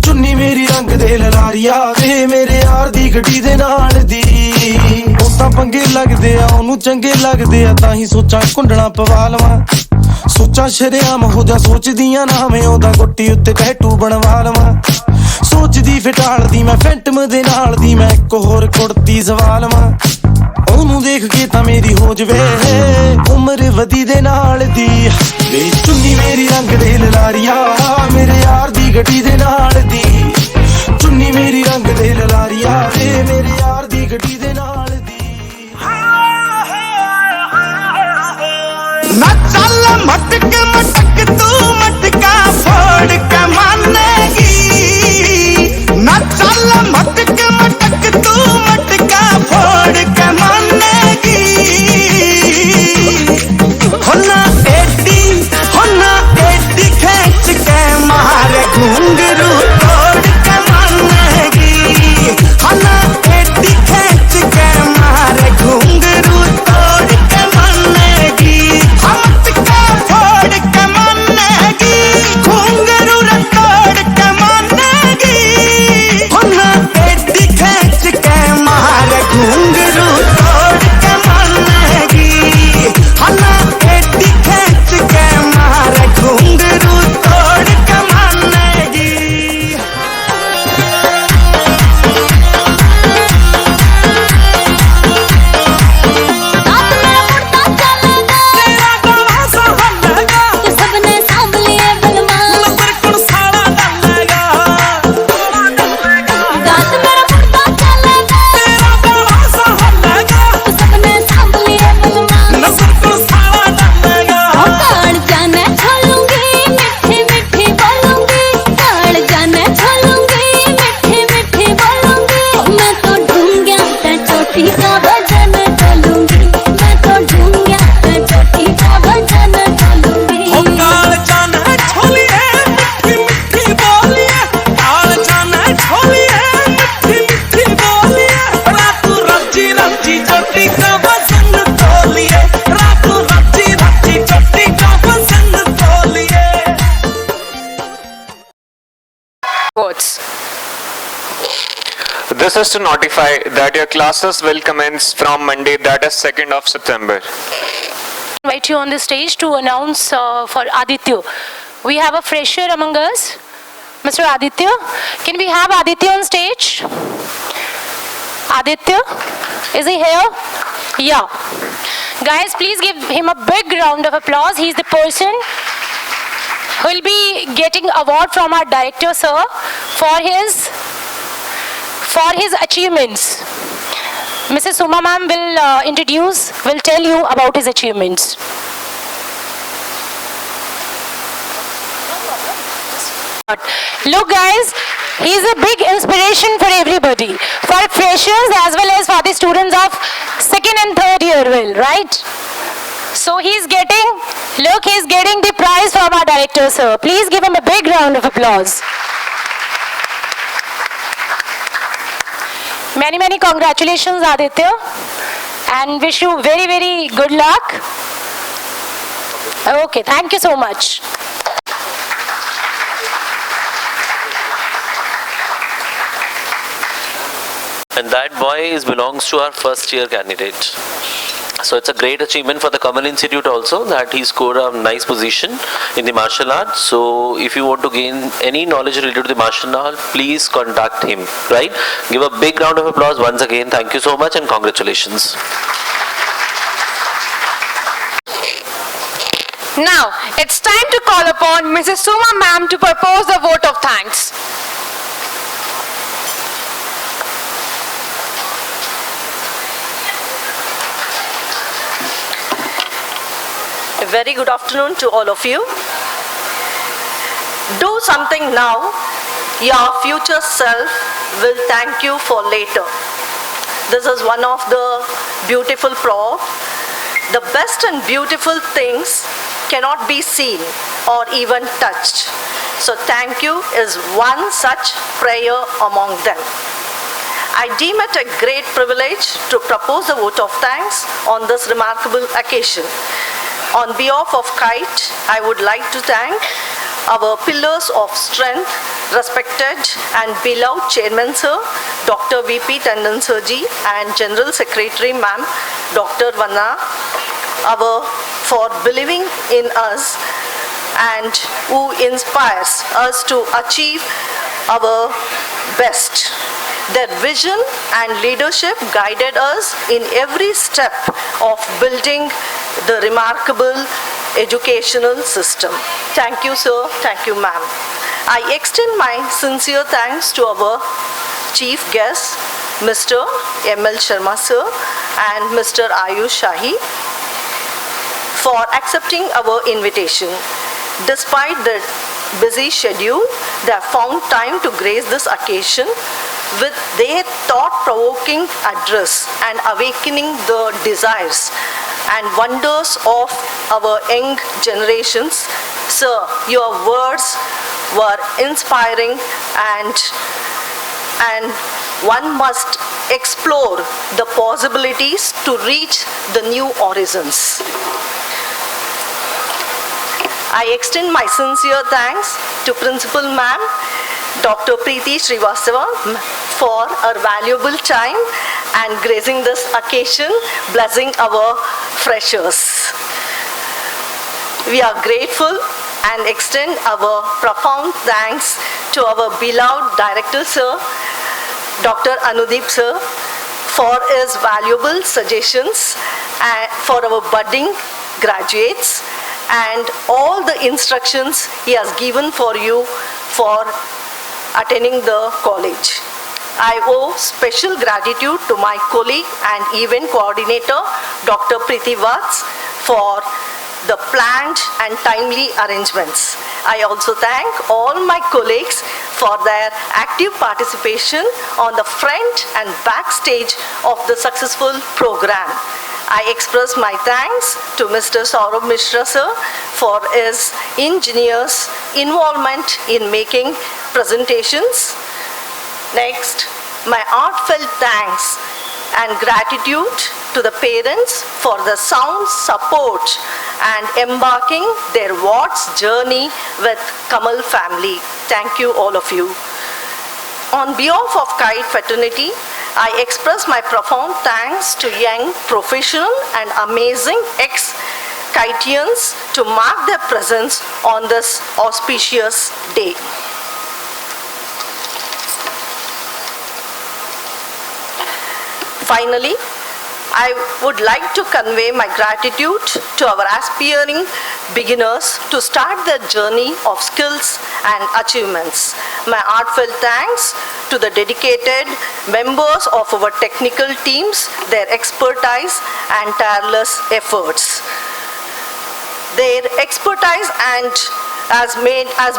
ਚੁੰਨੀ ਮੇਰੀ ਰੰਗ ਦੇ ਲਲਾਰੀਆ ਵੇ ਮੇਰੇ ਯਾਰ ਦੀ ਗੱਡੀ ਦੇ ਨਾਲ ਦੀ ਉਹ ਤਾਂ ਪੰਗੇ ਲੱਗਦੇ ਆ ਉਹਨੂੰ ਚੰਗੇ ਲੱਗਦੇ ਆ ਤਾਂ ਹੀ ਸੋਚਾਂ ਕੁੰਡਣਾ ਪਵਾ ਲਵਾਂ ਸੋਚਾਂ ਸ਼ਰਿਆਮ ਹੋ ਜਾ ਸੋਚਦੀਆਂ ਨਾ ਮੈਂ ਉਹਦਾ ਗੁੱਟੀ ਉੱਤੇ ਟੈਟੂ ਬਣਵਾ ਲਵਾਂ ਸੋਚਦੀ ਫਟਾਲਦੀ ਮੈਂ ਫੈਂਟਮ ਦੇ ਨਾਲ ਦੀ ਮੈਂ ਇੱਕ ਹੋਰ ਕੁੜਤੀ ਸਵਾ ਲਵਾਂ ਉਹਨੂੰ ਦੇਖ ਕੇ ਤਾਂ ਮੇਰੀ ਹੋ ਜਵੇ ਉਮਰ ਵਧੀ ਦੇ ਨਾਲ ਦੀ ਵੇ ਚੁੰਨੀ ਮੇਰੀ ਰੰਗ ਦੇ ਲਲਾਰੀਆ ਮੇਰੇ ਯਾਰ ਦੀ ਗੱਡੀ ਦੇ ਨਾਲ ਦੀ ਚੁੰਨੀ ਮੇਰੀ ਰੰਗ ਦੇ ਲਲਾਰੀਆ ਵੇ ਮੇਰੇ ਯਾਰ ਦੀ ਗੱਡੀ ਦੇ ਨਾਲ ਦੀ ਨਾ ਚੱਲ ਮਟਕ ਮਟਕ ਤੂੰ ਮਟਕਾ ਫੋੜ ਕੇ ਮੰਨੇਗੀ ਨਾ ਚੱਲ ਮਟਕ ਮਟਕ ਤੂੰ ਮਟਕਾ ਫੋੜ ਕੇ ਮੰਨੇਗੀ ਹੋਣਾ ਏਡੀ ਖੇਚ ਕੇ ਮਾਰੇ ਘੁੰਗਰੂ ਤੋੜ ਕੇ ਮੰਨੇਗੀ ਹੋਣਾ ਏਡੀ ਖੇਚ ਕੇ ਮਾਰੇ ਘੁੰਗਰੂ ਤੋੜ ਕੇ ਮੰਨੇਗੀ ਹਮਟਕਾ ਫੋੜ ਕੇ ਮੰਨੇਗੀ ਘੁੰਗਰੂ ਤੋੜ ਕੇ ਮੰਨੇਗੀ ਹੋਣਾ ਏਡੀ ਖੇਚ ਕੇ ਮਾਰੇ ਘੁੰਗਰੂ ਤੋੜ ਕੇ ਮੰਨੇਗੀ ਹੋਣਾ ਏਡੀ ਖੇਚ ਕੇ ਮਾਰੇ ਘੁੰਗਰੂ ਤੋੜ ਕੇ ਮੰਨੇਗੀ This is to notify that your classes will commence from Monday, that is 2nd of September. Invite you on the stage to announce for Aditya. We have a fresher among us, Mr. Aditya. Can we have Aditya on stage? Aditya, is he here? Yeah. Guys, please give him a big round of applause. He's the person who will be getting award from our director, sir, for his achievements. Mrs. Suma ma'am will tell you about his achievements. Look guys, he's a big inspiration for everybody, for freshers as well as for the students of 2nd and 3rd year, right? So he's getting the prize from our director, sir. Please give him a big round of applause. Many congratulations, Aditya, and wish you very, very good luck. Okay, thank you so much. And that boy belongs to our first year candidate. So it's a great achievement for the Kamal Institute also that he scored a nice position in the martial arts. So if you want to gain any knowledge related to the martial art, please contact him, right? Give a big round of applause once again. Thank you so much and congratulations. Now, it's time to call upon Mrs. Suma ma'am to propose the vote of thanks. A very good afternoon to all of you. Do something now, your future self will thank you for later. This is one of the beautiful proverbs. The best and beautiful things cannot be seen or even touched. So thank you is one such prayer among them. I deem it a great privilege to propose a vote of thanks on this remarkable occasion. On behalf of KITE, I would like to thank our pillars of strength, respected and beloved Chairman Sir, Dr. V.P. Tandon Sirji, and General Secretary Ma'am, Dr. Vanna, for believing in us and who inspires us to achieve our best. Their vision and leadership guided us in every step of building the remarkable educational system. Thank you, sir. Thank you, ma'am. I extend my sincere thanks to our chief guests, Mr. M.L. Sharma, sir, and Mr. Ayush Shahi, for accepting our invitation. Despite their busy schedule, they have found time to grace this occasion with their thought-provoking address and awakening the desires and wonders of our young generations. Sir, your words were inspiring, and one must explore the possibilities to reach the new horizons. I extend my sincere thanks to Principal Ma'am, Dr. Preeti Srivastava, for her valuable time and gracing this occasion, blessing our freshers. We are grateful and extend our profound thanks to our beloved Director Sir, Dr. Anudeep Sir, for his valuable suggestions for our budding graduates and all the instructions he has given for you for attending the college. I owe special gratitude to my colleague and event coordinator, Dr. Preeti Vats, for the planned and timely arrangements. I also thank all my colleagues for their active participation on the front and backstage of the successful program. I express my thanks to Mr. Saurabh Mishra sir for his ingenious involvement in making presentations. Next, my heartfelt thanks and gratitude to the parents for the sound support and embarking their Watts journey with Kamal family. Thank you, all of you. On behalf of KITE fraternity, I express my profound thanks to young, professional and amazing ex-KITEians to mark their presence on this auspicious day. Finally, I would like to convey my gratitude to our aspiring beginners to start their journey of skills and achievements. My heartfelt thanks to the dedicated members of our technical teams, their expertise and tireless efforts. Their expertise has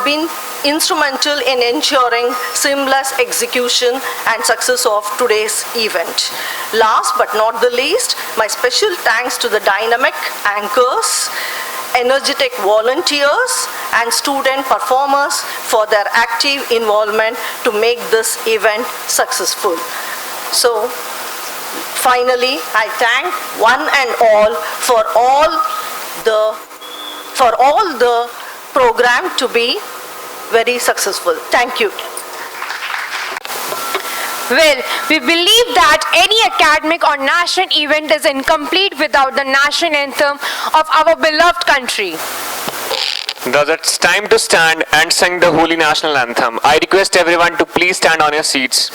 been instrumental in ensuring seamless execution and success of today's event. Last but not the least, my special thanks to the dynamic anchors, energetic volunteers and student performers for their active involvement to make this event successful. So finally, I thank one and all for all the program to be very successful. Thank you. Well, we believe that any academic or national event is incomplete without the national anthem of our beloved country. Thus it's time to stand and sing the holy national anthem. I request everyone to please stand on your seats.